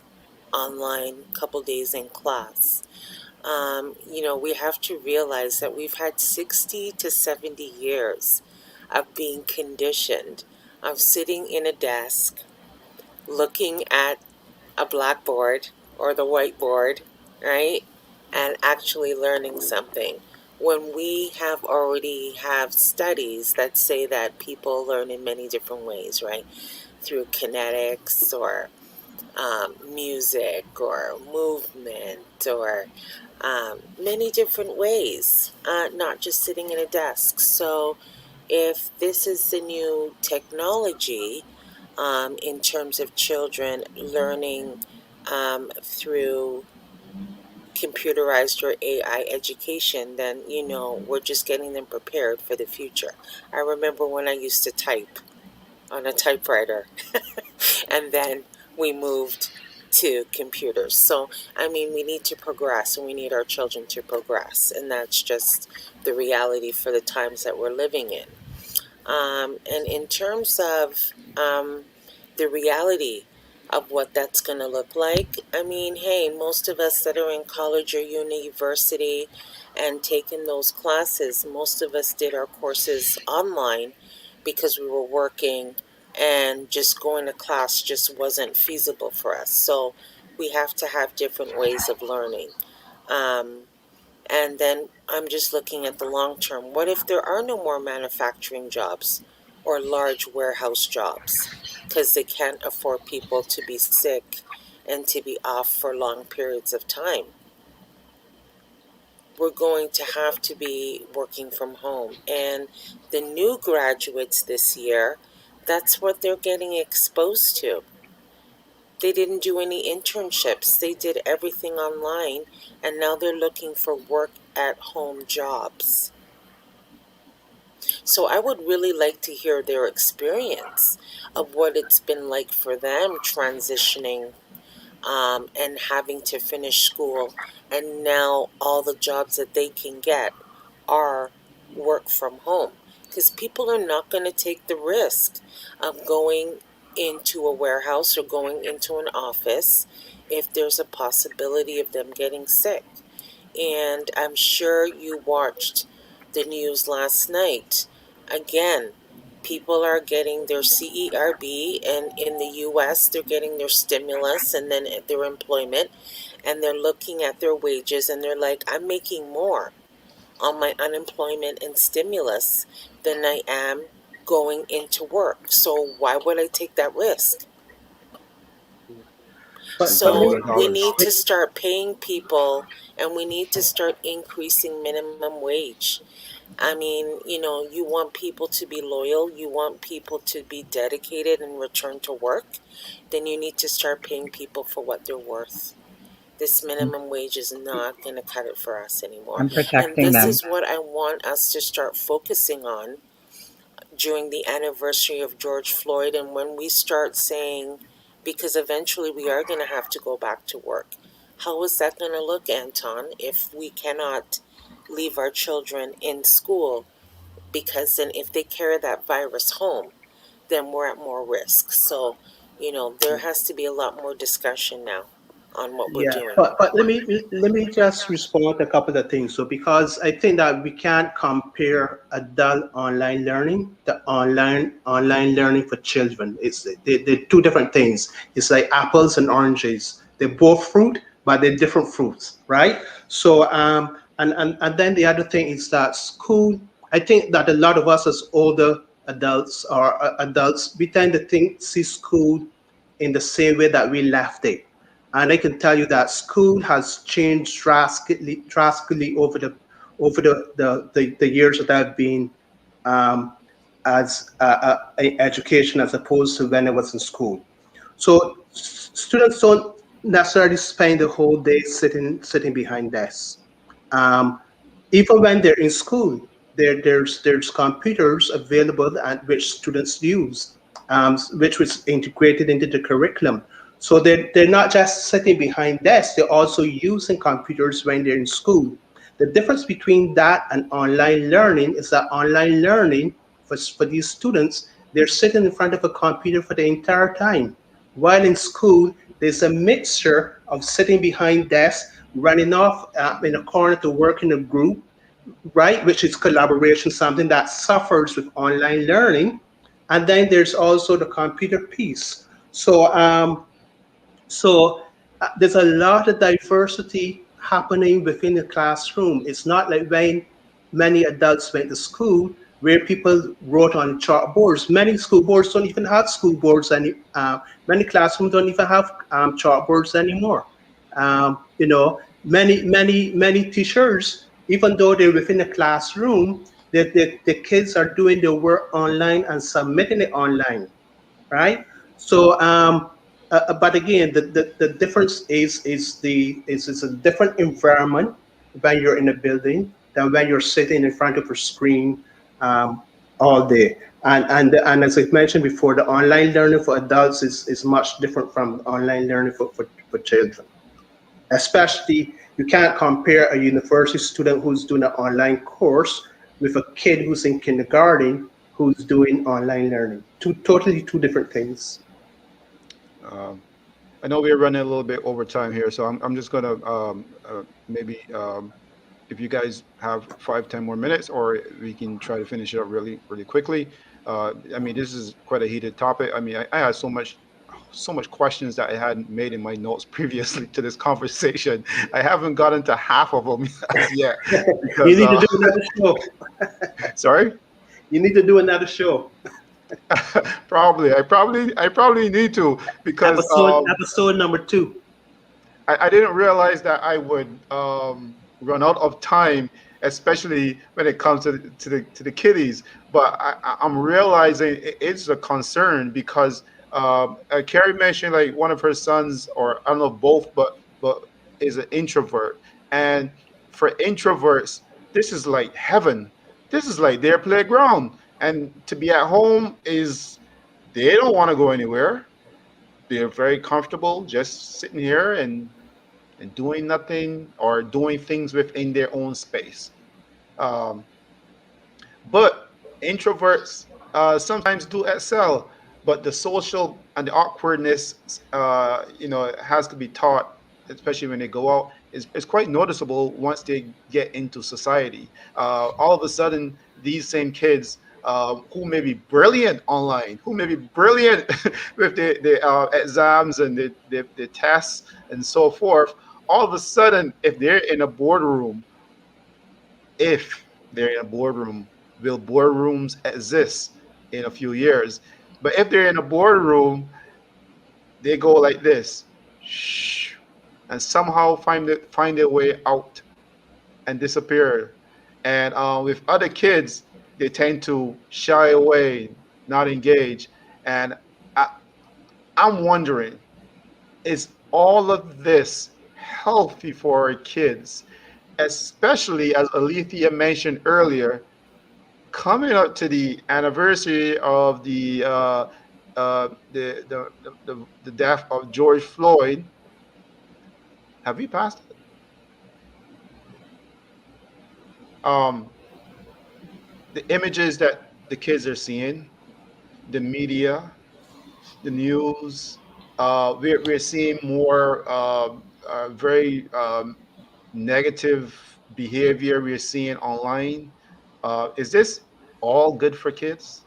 online, couple days in class. We have to realize that we've had 60 to 70 years of being conditioned, of sitting in a desk, looking at a blackboard or the whiteboard, right? And actually learning something. When we have already have studies that say that people learn in many different ways, right? Through kinetics or music or movement or many different ways, not just sitting in a desk. So if this is the new technology, in terms of children learning through computerized or AI education, then we're just getting them prepared for the future. I remember when I used to type on a typewriter, and then we moved to computers. So, I mean, we need to progress, and we need our children to progress, and that's just the reality for the times that we're living in. And in terms of the reality of what that's going to look like, I mean, hey, most of us that are in college or university and taking those classes, most of us did our courses online because we were working, and just going to class just wasn't feasible for us. So we have to have different ways of learning. Um, and then I'm just looking at the long term. What if there are no more manufacturing jobs or large warehouse jobs because they can't afford people to be sick and to be off for long periods of time? We're going to have to be working from home. And the new graduates this year, that's what they're getting exposed to. They didn't do any internships. They did everything online, and now they're looking for work at home jobs. So I would really like to hear their experience of what it's been like for them transitioning and having to finish school, and now all the jobs that they can get are work from home. Because people are not going to take the risk of going into a warehouse or going into an office if there's a possibility of them getting sick. And I'm sure you watched the news last night. Again, people are getting their CERB, and in the US, they're getting their stimulus and then their employment, and they're looking at their wages and they're like, I'm making more on my unemployment and stimulus than I am going into work. So why would I take that risk? But So we $6,000. need to start paying people, and we need to start increasing minimum wage. I mean, you want people to be loyal, you want people to be dedicated and return to work, then you need to start paying people for what they're worth. This minimum wage is not going to cut it for us anymore. and And protecting this them. is what I want us to start focusing on during the anniversary of George Floyd, and when we start saying, because eventually we are going to have to go back to work. How is that going to look, Anton, if we cannot leave our children in school? Because then if they carry that virus home, then we're at more risk. So, there has to be a lot more discussion now on what we're yeah, doing. but let me just respond to a couple of things. So because I think that we can't compare adult online learning to online learning for children. They're two different things. It's like apples and oranges. They're both fruit, but they're different fruits, right? So and then the other thing is that school. I think that a lot of us as older adults or adults, we tend to see school in the same way that we left it. And I can tell you that school has changed drastically over the years that I've been um, as education as opposed to when I was in school. So students don't necessarily spend the whole day sitting behind desks. Um, Even when they're in school, there's computers available and which students use, which was integrated into the curriculum. So they're not just sitting behind desks; they're also using computers when they're in school. The difference between that and online learning is that online learning for these students, they're sitting in front of a computer for the entire time. While in school, there's a mixture of sitting behind desks, running off in a corner to work in a group, right, which is collaboration, something that suffers with online learning. And then there's also the computer piece. So there's a lot of diversity happening within the classroom. It's not like when many adults went to school where people wrote on chalkboards. Many school boards don't even have school boards many classrooms don't even have chalkboards anymore. Many teachers, even though they're within a classroom, the kids are doing their work online and submitting it online, right? So, but again, the difference is a different environment when you're in a building than when you're sitting in front of a screen all day. And as I mentioned before, the online learning for adults is much different from online learning for children. Especially, you can't compare a university student who's doing an online course with a kid who's in kindergarten who's doing online learning. Two different things. I know we're running a little bit over time here, so I'm just gonna maybe if you guys have 5-10 more minutes, or we can try to finish it up really quickly. I mean, this is quite a heated topic. I mean, I had so much questions that I hadn't made in my notes previously to this conversation. I haven't gotten to half of them as yet. Because, you need to do another show. Sorry? You need to do another show. Probably. I probably need to, because episode number 2. I didn't realize that I would run out of time, especially when it comes to the kiddies. But I'm realizing it's a concern, because Carrie mentioned like one of her sons, or I don't know both, but is an introvert. And for introverts, this is like heaven. This is like their playground. And to be at home is, they don't want to go anywhere. They're very comfortable just sitting here and doing nothing or doing things within their own space. Um, but introverts sometimes do excel, but the social and the awkwardness, has to be taught, especially when they go out. Is quite noticeable once they get into society. All of a sudden, these same kids who may be brilliant online, who may be brilliant with the exams and the tests and so forth, all of a sudden, if they're in a boardroom, will boardrooms exist in a few years? But if they're in a boardroom, they go like this, shh, and somehow find their way out and disappear. And with other kids, they tend to shy away, not engage. And I, I'm wondering, is all of this healthy for our kids? Especially as Alethea mentioned earlier, coming up to the anniversary of the death of George Floyd. Have we passed it? Um, the images that the kids are seeing, the media, the news, we're seeing more very negative behavior we're seeing online. Is this all good for kids?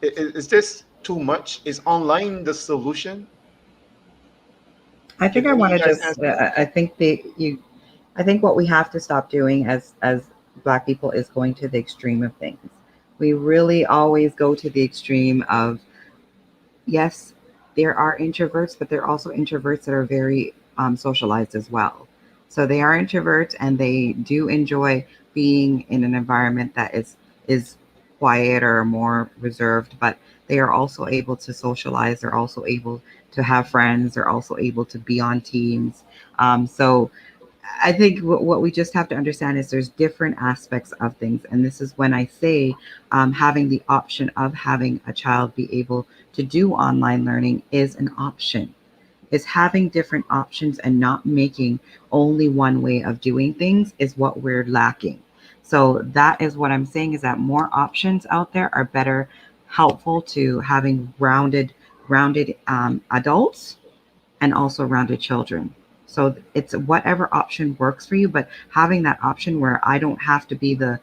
Is this too much? Is online the solution? I Can think I any of want you to guys just. answer that? I think what we have to stop doing as Black people is going to the extreme of things. We really always go to the extreme of, yes, there are introverts, but there are also introverts that are very socialized as well. So they are introverts and they do enjoy being in an environment that is quiet or more reserved, but they are also able to socialize. They're also able to have friends. They're also able to be on teams. So I think what we just have to understand is there's different aspects of things. And this is when I say having the option of having a child be able to do online learning is an option, is having different options and not making only one way of doing things is what we're lacking. So that is what I'm saying, is that more options out there are better, helpful to having grounded adults and also rounded children. So it's whatever option works for you, but having that option where I don't have to be the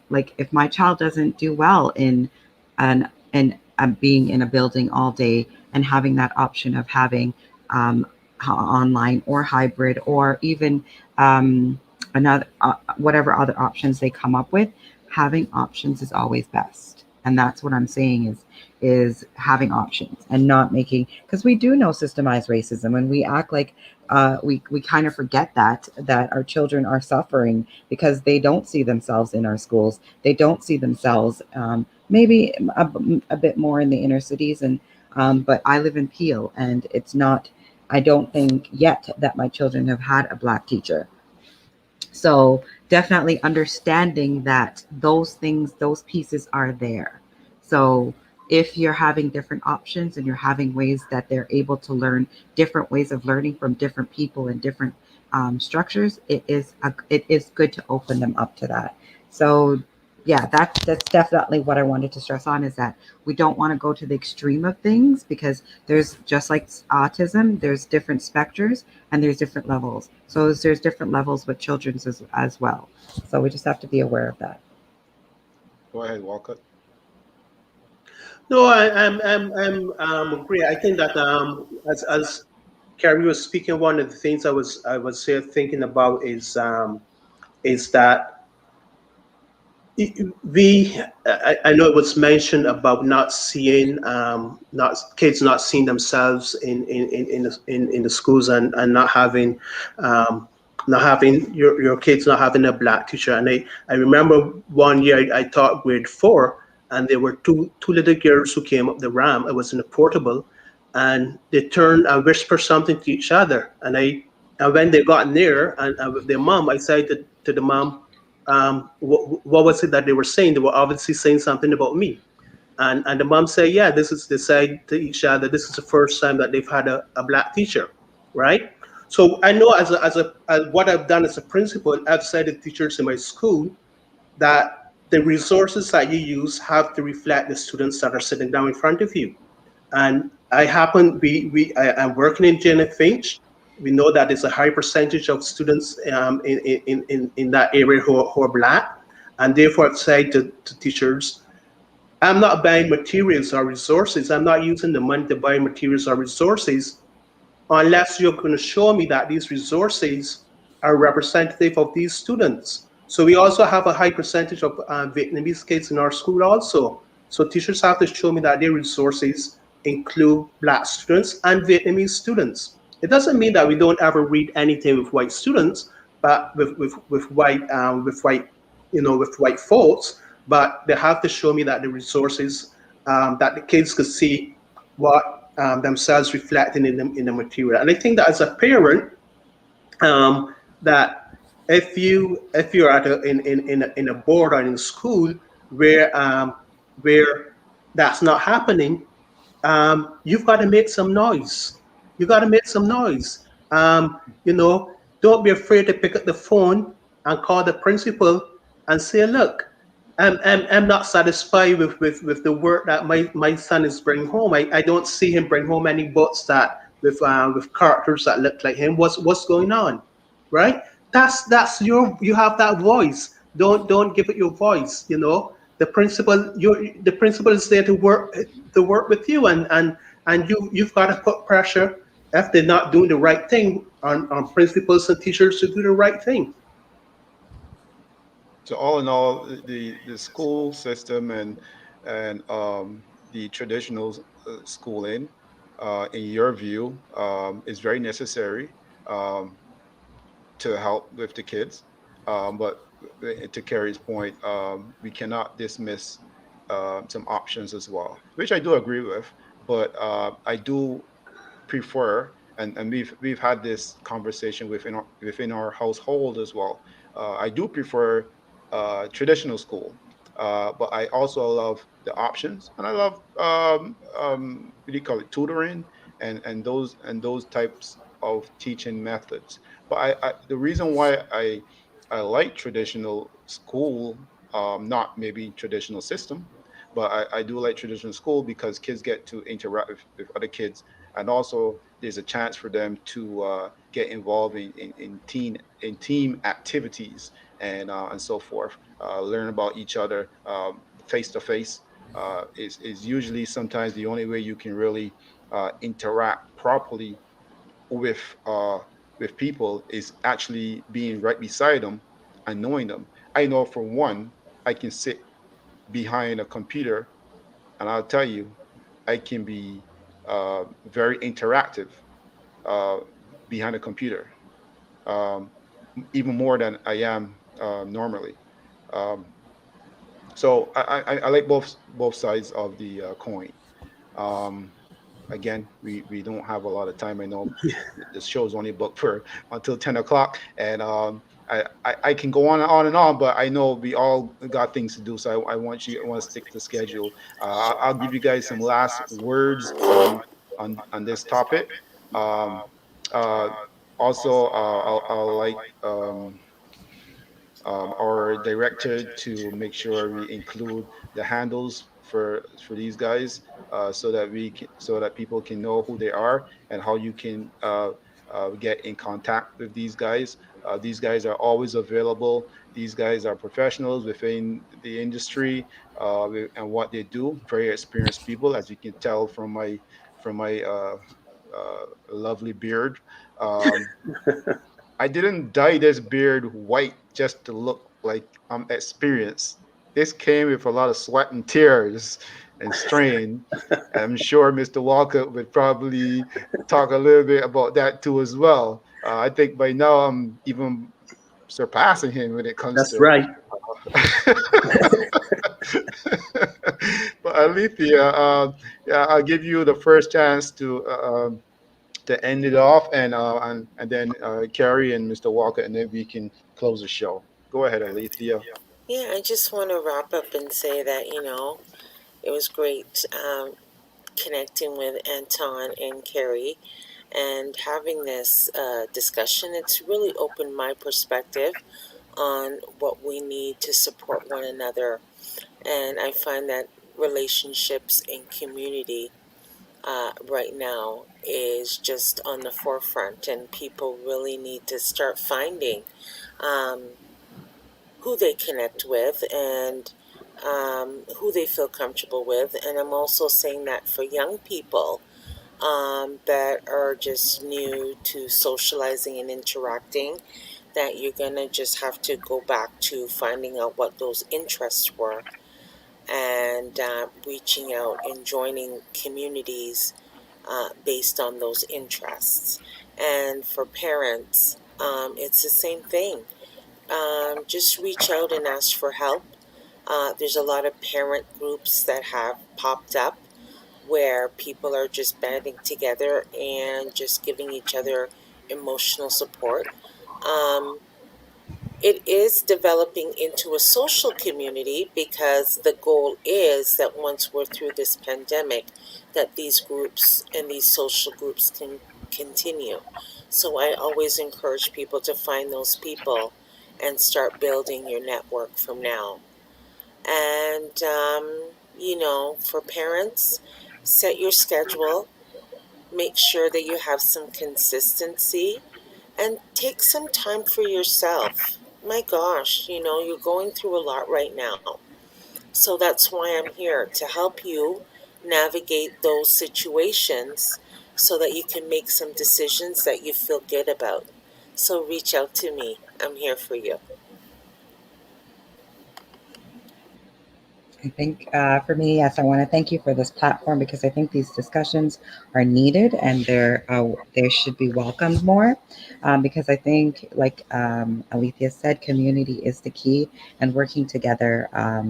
like, if my child doesn't do well an in being in a building all day, and having that option of having um, online or hybrid or even another whatever other options they come up with, having options is always best. And that's what I'm saying is having options and not making, because we do know systemized racism, and we act like we kind of forget that our children are suffering because they don't see themselves in our schools. They don't see themselves maybe a bit more in the inner cities, and but I live in Peel, and it's not, I don't think yet that my children have had a Black teacher. So definitely understanding that those things, those pieces are there. So if you're having different options and you're having ways that they're able to learn different ways of learning from different people and different structures, it is good to open them up to that. So yeah, that's definitely what I wanted to stress on, is that we don't want to go to the extreme of things, because there's, just like autism, there's different specters and there's different levels. So there's different levels with children's as well. So we just have to be aware of that. Go ahead, Walcott. No, I'm agree. I think that as Carrie was speaking, one of the things I was here thinking about is that I know it was mentioned about not seeing not kids not seeing themselves in the schools, and not having your kids not having a Black teacher. And I remember one year I taught grade 4, and there were two little girls who came up the ramp. It was in a portable, and they turned and whispered something to each other. And when they got near and with their mom, I said to the mom, what was it that they were saying? They were obviously saying something about me. And the mom said, yeah, they said to each other, this is the first time that they've had a black teacher, right? So I know as what I've done as a principal, I've said to teachers in my school that the resources that you use have to reflect the students that are sitting down in front of you. And I'm working in JNFH. We know that there's a high percentage of students in that area who are black. And therefore, I've said to teachers, I'm not buying materials or resources. I'm not using the money to buy materials or resources unless you're going to show me that these resources are representative of these students. So we also have a high percentage of Vietnamese kids in our school also. So teachers have to show me that their resources include black students and Vietnamese students. It doesn't mean that we don't ever read anything with white students, but with white folks. But they have to show me that the resources that the kids could see what themselves reflecting in the material. And I think that as a parent, that if you're at in a board or in a school where that's not happening, you've got to make some noise. You got to make some noise. Don't be afraid to pick up the phone and call the principal and say, look, I'm not satisfied with the work that my son is bringing home. I don't see him bring home any books that with characters that look like him. What's going on, right? You have that voice. Don't give it your voice. The principal is there to work with you, and you've got to put pressure if they're not doing the right thing on principals and teachers to do the right thing. So all in all, the school system and the traditional schooling, in your view, is very necessary um, to help with the kids. But to Carrie's point, we cannot dismiss some options as well, which I do agree with. But I do prefer, and we've had this conversation within our household as well. I do prefer traditional school, but I also love the options, and I love what do you call it, tutoring and those types of teaching methods. But the reason why I like traditional school, not maybe traditional system, but I do like traditional school because kids get to interact with other kids, and also there's a chance for them to get involved in team activities and so forth. Learn about each other face to face is usually sometimes the only way you can really interact properly with uh, with people is actually being right beside them and knowing them. I know for one, I can sit behind a computer, and I'll tell you, I can be very interactive uh, behind a computer, um, even more than I am normally. Um, so I like both sides of the coin. Um, Again, we don't have a lot of time. I know the show's only booked for until 10 o'clock, and I can go on and on, but I know we all got things to do. So I want to stick to the schedule. I'll give you guys some last words on this topic. Um, uh, Also, I'll like our director to make sure we include the handles for these guys, so that people can know who they are and how you can get in contact with these guys. These guys are always available. These guys are professionals within the industry and what they do. Very experienced people, as you can tell from my lovely beard. Um, I didn't dye this beard white just to look like I'm experienced. This came with a lot of sweat and tears and strain. I'm sure Mr. Walker would probably talk a little bit about that too as well. I think by now I'm even surpassing him when it comes That's to right. But Alethea, yeah, I'll give you the first chance to end it off, and then Carrie and Mr. Walker, and then we can close the show. Go ahead, Alethea. Yeah, I just want to wrap up and say that, it was great connecting with Anton and Carrie and having this discussion. It's really opened my perspective on what we need to support one another. And I find that relationships and community right now is just on the forefront, and people really need to start finding um, who they connect with and who they feel comfortable with. And I'm also saying that for young people that are just new to socializing and interacting, that you're going to just have to go back to finding out what those interests were and reaching out and joining communities based on those interests. And for parents, it's the same thing. Just reach out and ask for help. There's a lot of parent groups that have popped up where people are just banding together and just giving each other emotional support. Um, it is developing into a social community because the goal is that once we're through this pandemic, that these groups and these social groups can continue. So I always encourage people to find those people and start building your network from now. And, for parents, set your schedule, make sure that you have some consistency, and take some time for yourself. My gosh, you're going through a lot right now. So that's why I'm here to help you navigate those situations so that you can make some decisions that you feel good about. So reach out to me. I'm here for you. I think for me, yes, I want to thank you for this platform because I think these discussions are needed and they should be welcomed more because I think, like Alethea said, community is the key and working together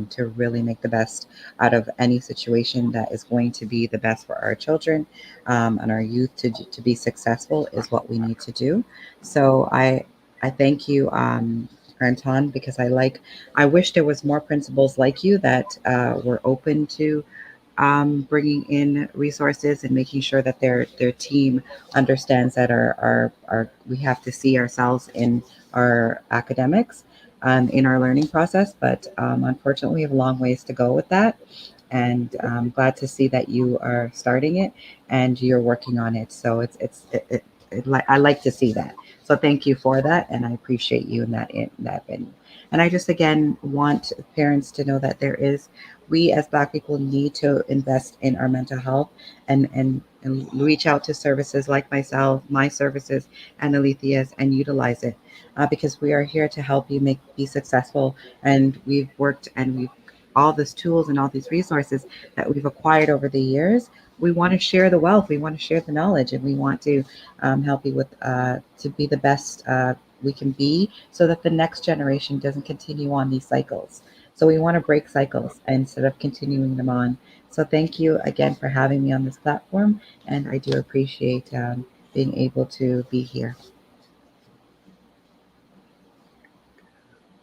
to really make the best out of any situation that is going to be the best for our children and our youth to be successful is what we need to do. So I thank you, Anton, because I wish there was more principals like you that were open to bringing in resources and making sure that their team understands that our we have to see ourselves in our academics in our learning process. But unfortunately, we have a long ways to go with that. And I'm glad to see that you are starting it and you're working on it. So I like to see that. So thank you for that, and I appreciate you in that venue. And I just again want parents to know that we as Black people need to invest in our mental health and reach out to services like my services, and Alethea's, and utilize it because we are here to help you be successful. And we've worked and we've all these tools and all these resources that we've acquired over the years. We want to share the wealth, we want to share the knowledge, and we want to help you with to be the best we can be so that the next generation doesn't continue on these cycles. So we want to break cycles instead of continuing them on. So thank you again for having me on this platform, and I do appreciate being able to be here.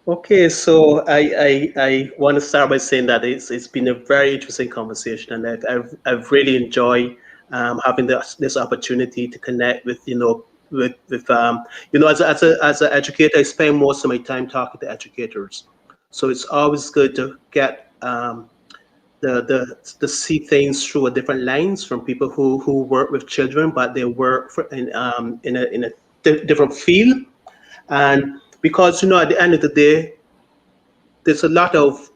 Okay, so I want to start by saying that it's been a very interesting conversation, and I've really enjoyed having this opportunity to connect with as an educator, I spend most of my time talking to educators, so it's always good to get the see things through a different lens from people who work with children, but they work in a different field. And because at the end of the day, there's a lot of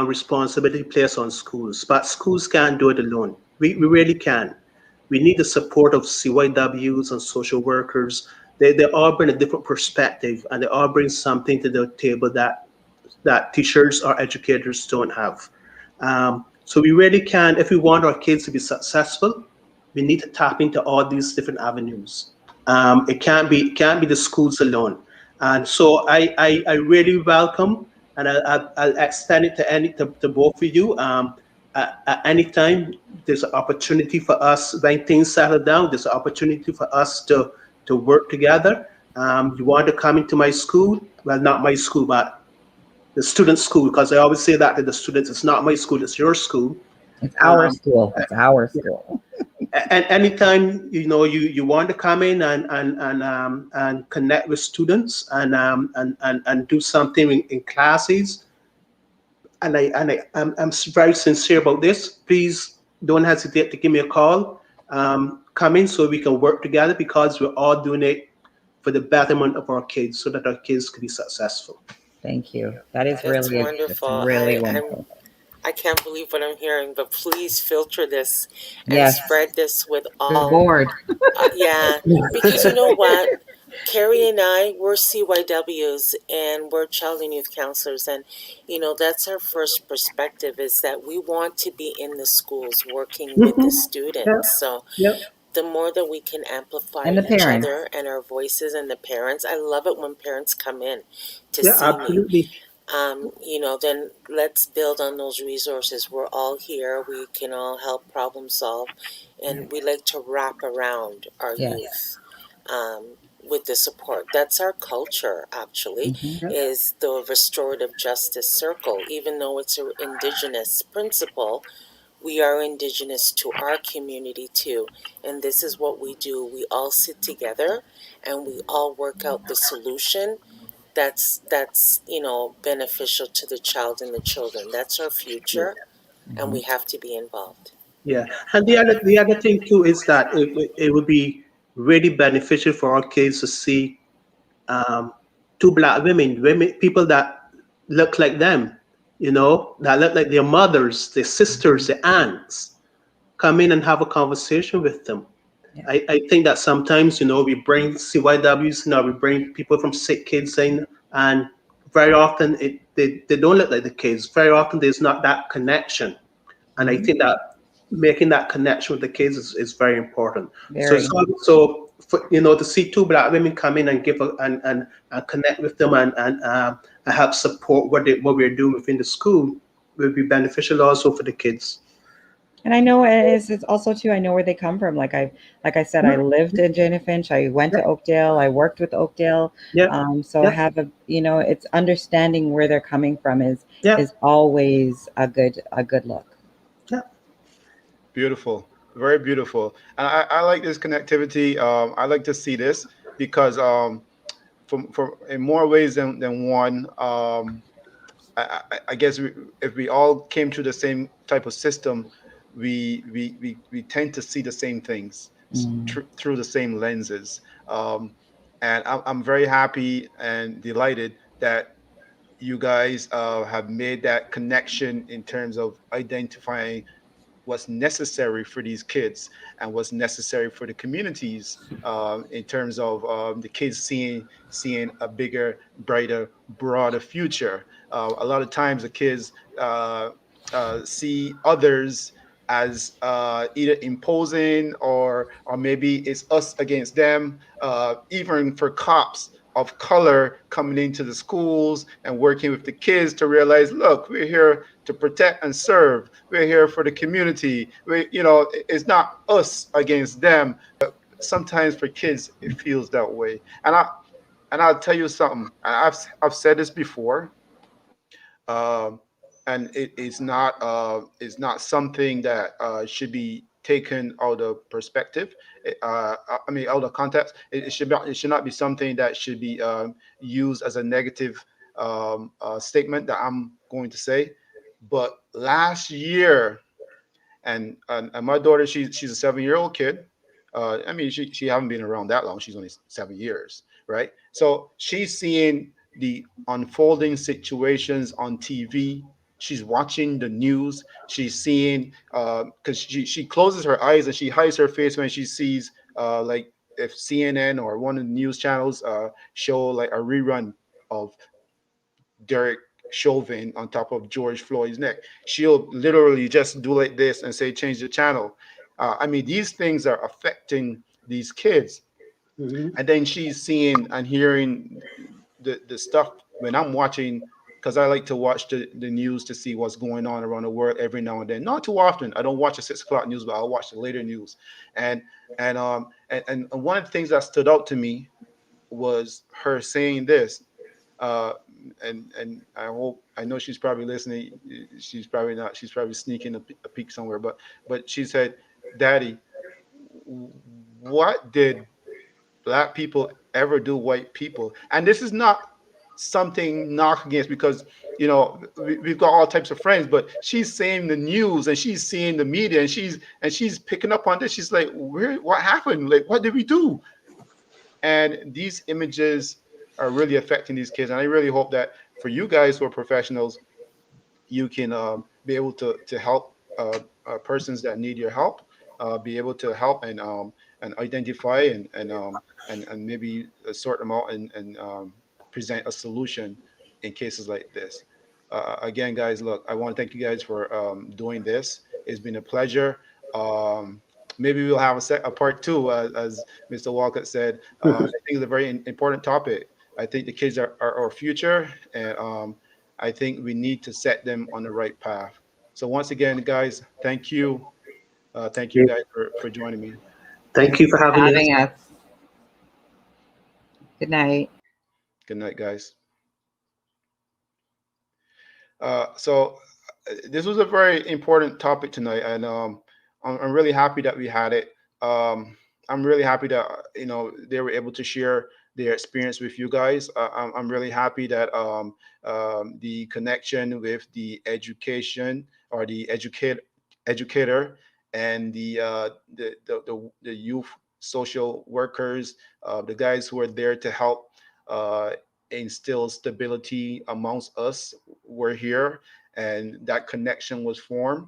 responsibility placed on schools, but schools can't do it alone. We really can. We need the support of CYWs and social workers. They all bring a different perspective, and they all bring something to the table that teachers or educators don't have. So we really can, if we want our kids to be successful, we need to tap into all these different avenues. It can't be the schools alone. And so I really welcome and I'll extend it to both of you. At any time, there's an opportunity for us when things settle down. There's an opportunity for us to work together. You want to come into my school? Well, not my school, but the student school, because I always say that to the students. It's not my school; it's your school. It's our Um, school. It's our school. and anytime you want to come in and connect with students and do something in classes, I'm very sincere about this. Please don't hesitate to give me a call. Come in so we can work together, because we're all doing it for the betterment of our kids, so that our kids can be successful. Thank you. That is That's really, it's wonderful. really wonderful. I can't believe what I'm hearing, but please filter this and Yes, spread this with we're all. bored. Yeah, because you know what? Carrie and I, we're CYWs and we're child and youth counselors. And, that's our first perspective, is that we want to be in the schools working with the Yeah, students. So yeah, the more that we can amplify And the each parents. other and our voices and the parents, I love it when parents come in to yeah, see me. absolutely. Then let's build on those resources. We're all here. We can all help problem solve. And we like to wrap around our Yes. youth with the support. That's our culture, actually, Mhm. is the restorative justice circle. Even though it's an indigenous principle, we are indigenous to our community too. And this is what we do. We all sit together and we all work out the solution that's beneficial to the child and the children. That's our Yeah, future, and we have to be involved. yeah. And the other thing too is that it would be really beneficial for our kids to see um, two black women, people that look like them, that look like their mothers, their sisters, their aunts, come in and have a conversation with them. Yeah. I think that sometimes, we bring CYWs, we bring people from sick kids in, and very often they don't look like the kids. Very often there's not that connection. And I Mhm. think that making that connection with the kids is very important. So Very. for, to see two black women come in and give and connect with them and help support what we're doing within the school will be beneficial also for the kids. And I know it's also too. I know where they come from. Like I said, I lived in Jane Finch. I went to Oakdale. I worked with Oakdale. Yeah, So I yeah, have it's understanding where they're coming from yeah, is always a good look. yeah. Beautiful, very beautiful. And I like this connectivity. I like to see this because from in more ways than one. I guess if we all came to the same type of system, we tend to see the same things Mm. through the same lenses. And I'm very happy and delighted that you guys have made that connection in terms of identifying what's necessary for these kids and what's necessary for the communities in terms of the kids seeing a bigger, brighter, broader future. A lot of times the kids see others as either imposing or maybe it's us against them. Even for cops of color coming into the schools and working with the kids to realize, look, we're here to protect and serve. We're here for the community. It's not us against them. Sometimes for kids, it feels that way. And I'll tell you something. I've said this before, um, and it's not something that should be taken out of perspective. I mean, out of context. It should not be something that should be used as a negative statement that I'm going to say. But last year, and my daughter, she's a 7-year-old kid. I mean, she haven't been around that long. She's only 7 years, right? So she's seeing the unfolding situations on TV. She's watching the news. She's seeing because she closes her eyes and she hides her face when she sees like if CNN or one of the news channels show like a rerun of Derek Chauvin on top of George Floyd's neck. She'll literally just do like this and say, change the channel. I mean, these things are affecting these kids. Hmm. And then she's seeing and hearing the stuff when I'm watching because I like to watch the news to see what's going on around the world every now and then. Not too often. I don't watch the 6 o'clock news, but I'll watch the later news. And and one of the things that stood out to me was her saying this. Uh, and I know she's probably listening. She's probably not. She's probably sneaking a peek somewhere. But she said, "Daddy, what did black people ever do white people?" And this is not something knock against, because we've got all types of friends, but she's saying the news and she's seeing the media, and she's picking up on this. She's like, what happened? Like, what did we do? And these images are really affecting these kids. And I really hope that for you guys who are professionals, you can be able to help persons that need your help, be able to help and identify and maybe sort them out and present a solution in cases like this. Again, guys, look, I want to thank you guys for doing this. It's been a pleasure. Maybe we'll have a part two, as Mr. Walcott said. I think it's a very important topic. I think the kids are our future, and I think we need to set them on the right path. So once again, guys, thank you. Thank you guys for joining me. Thank you for having us. Good night. Good night, guys. So this was a very important topic tonight, and I'm really happy that we had it. I'm really happy that they were able to share their experience with you guys. I'm really happy that the connection with the education or the educator and the youth social workers, the guys who are there to help instill stability amongst us, were here, and that connection was formed.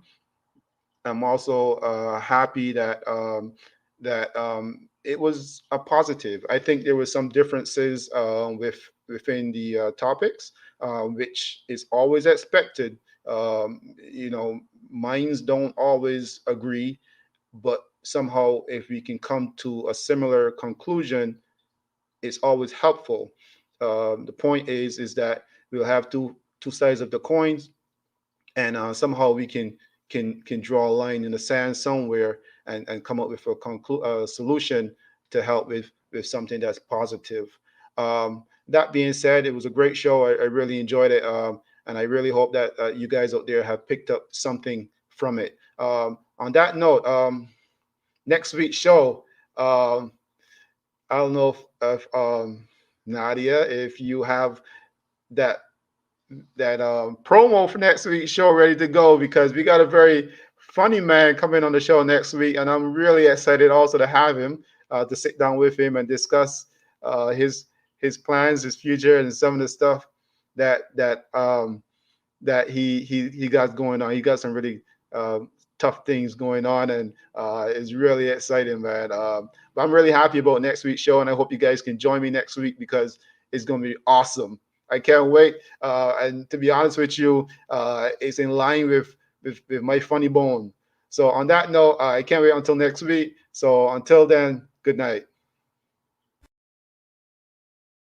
I'm also happy that it was a positive. I think there was some differences within the topics, which is always expected. Minds don't always agree, but somehow if we can come to a similar conclusion, it's always helpful. The point is that we'll have two sides of the coins, and somehow we can draw a line in the sand somewhere and come up with a solution to help with something that's positive. That being said, it was a great show. I really enjoyed it, and I really hope that you guys out there have picked up something from it. On that note, next week's show, I don't know if Nadia, if you have that promo for next week's show ready to go, because we got a very funny man coming on the show next week, and I'm really excited also to have him to sit down with him and discuss his plans, his future, and some of the stuff that he got going on. He got some really tough things going on, and it's really exciting, man. But I'm really happy about next week's show, and I hope you guys can join me next week, because it's going to be awesome. I can't wait. And to be honest with you, it's in line with my funny bone. So on that note, I can't wait until next week. So until then, good night.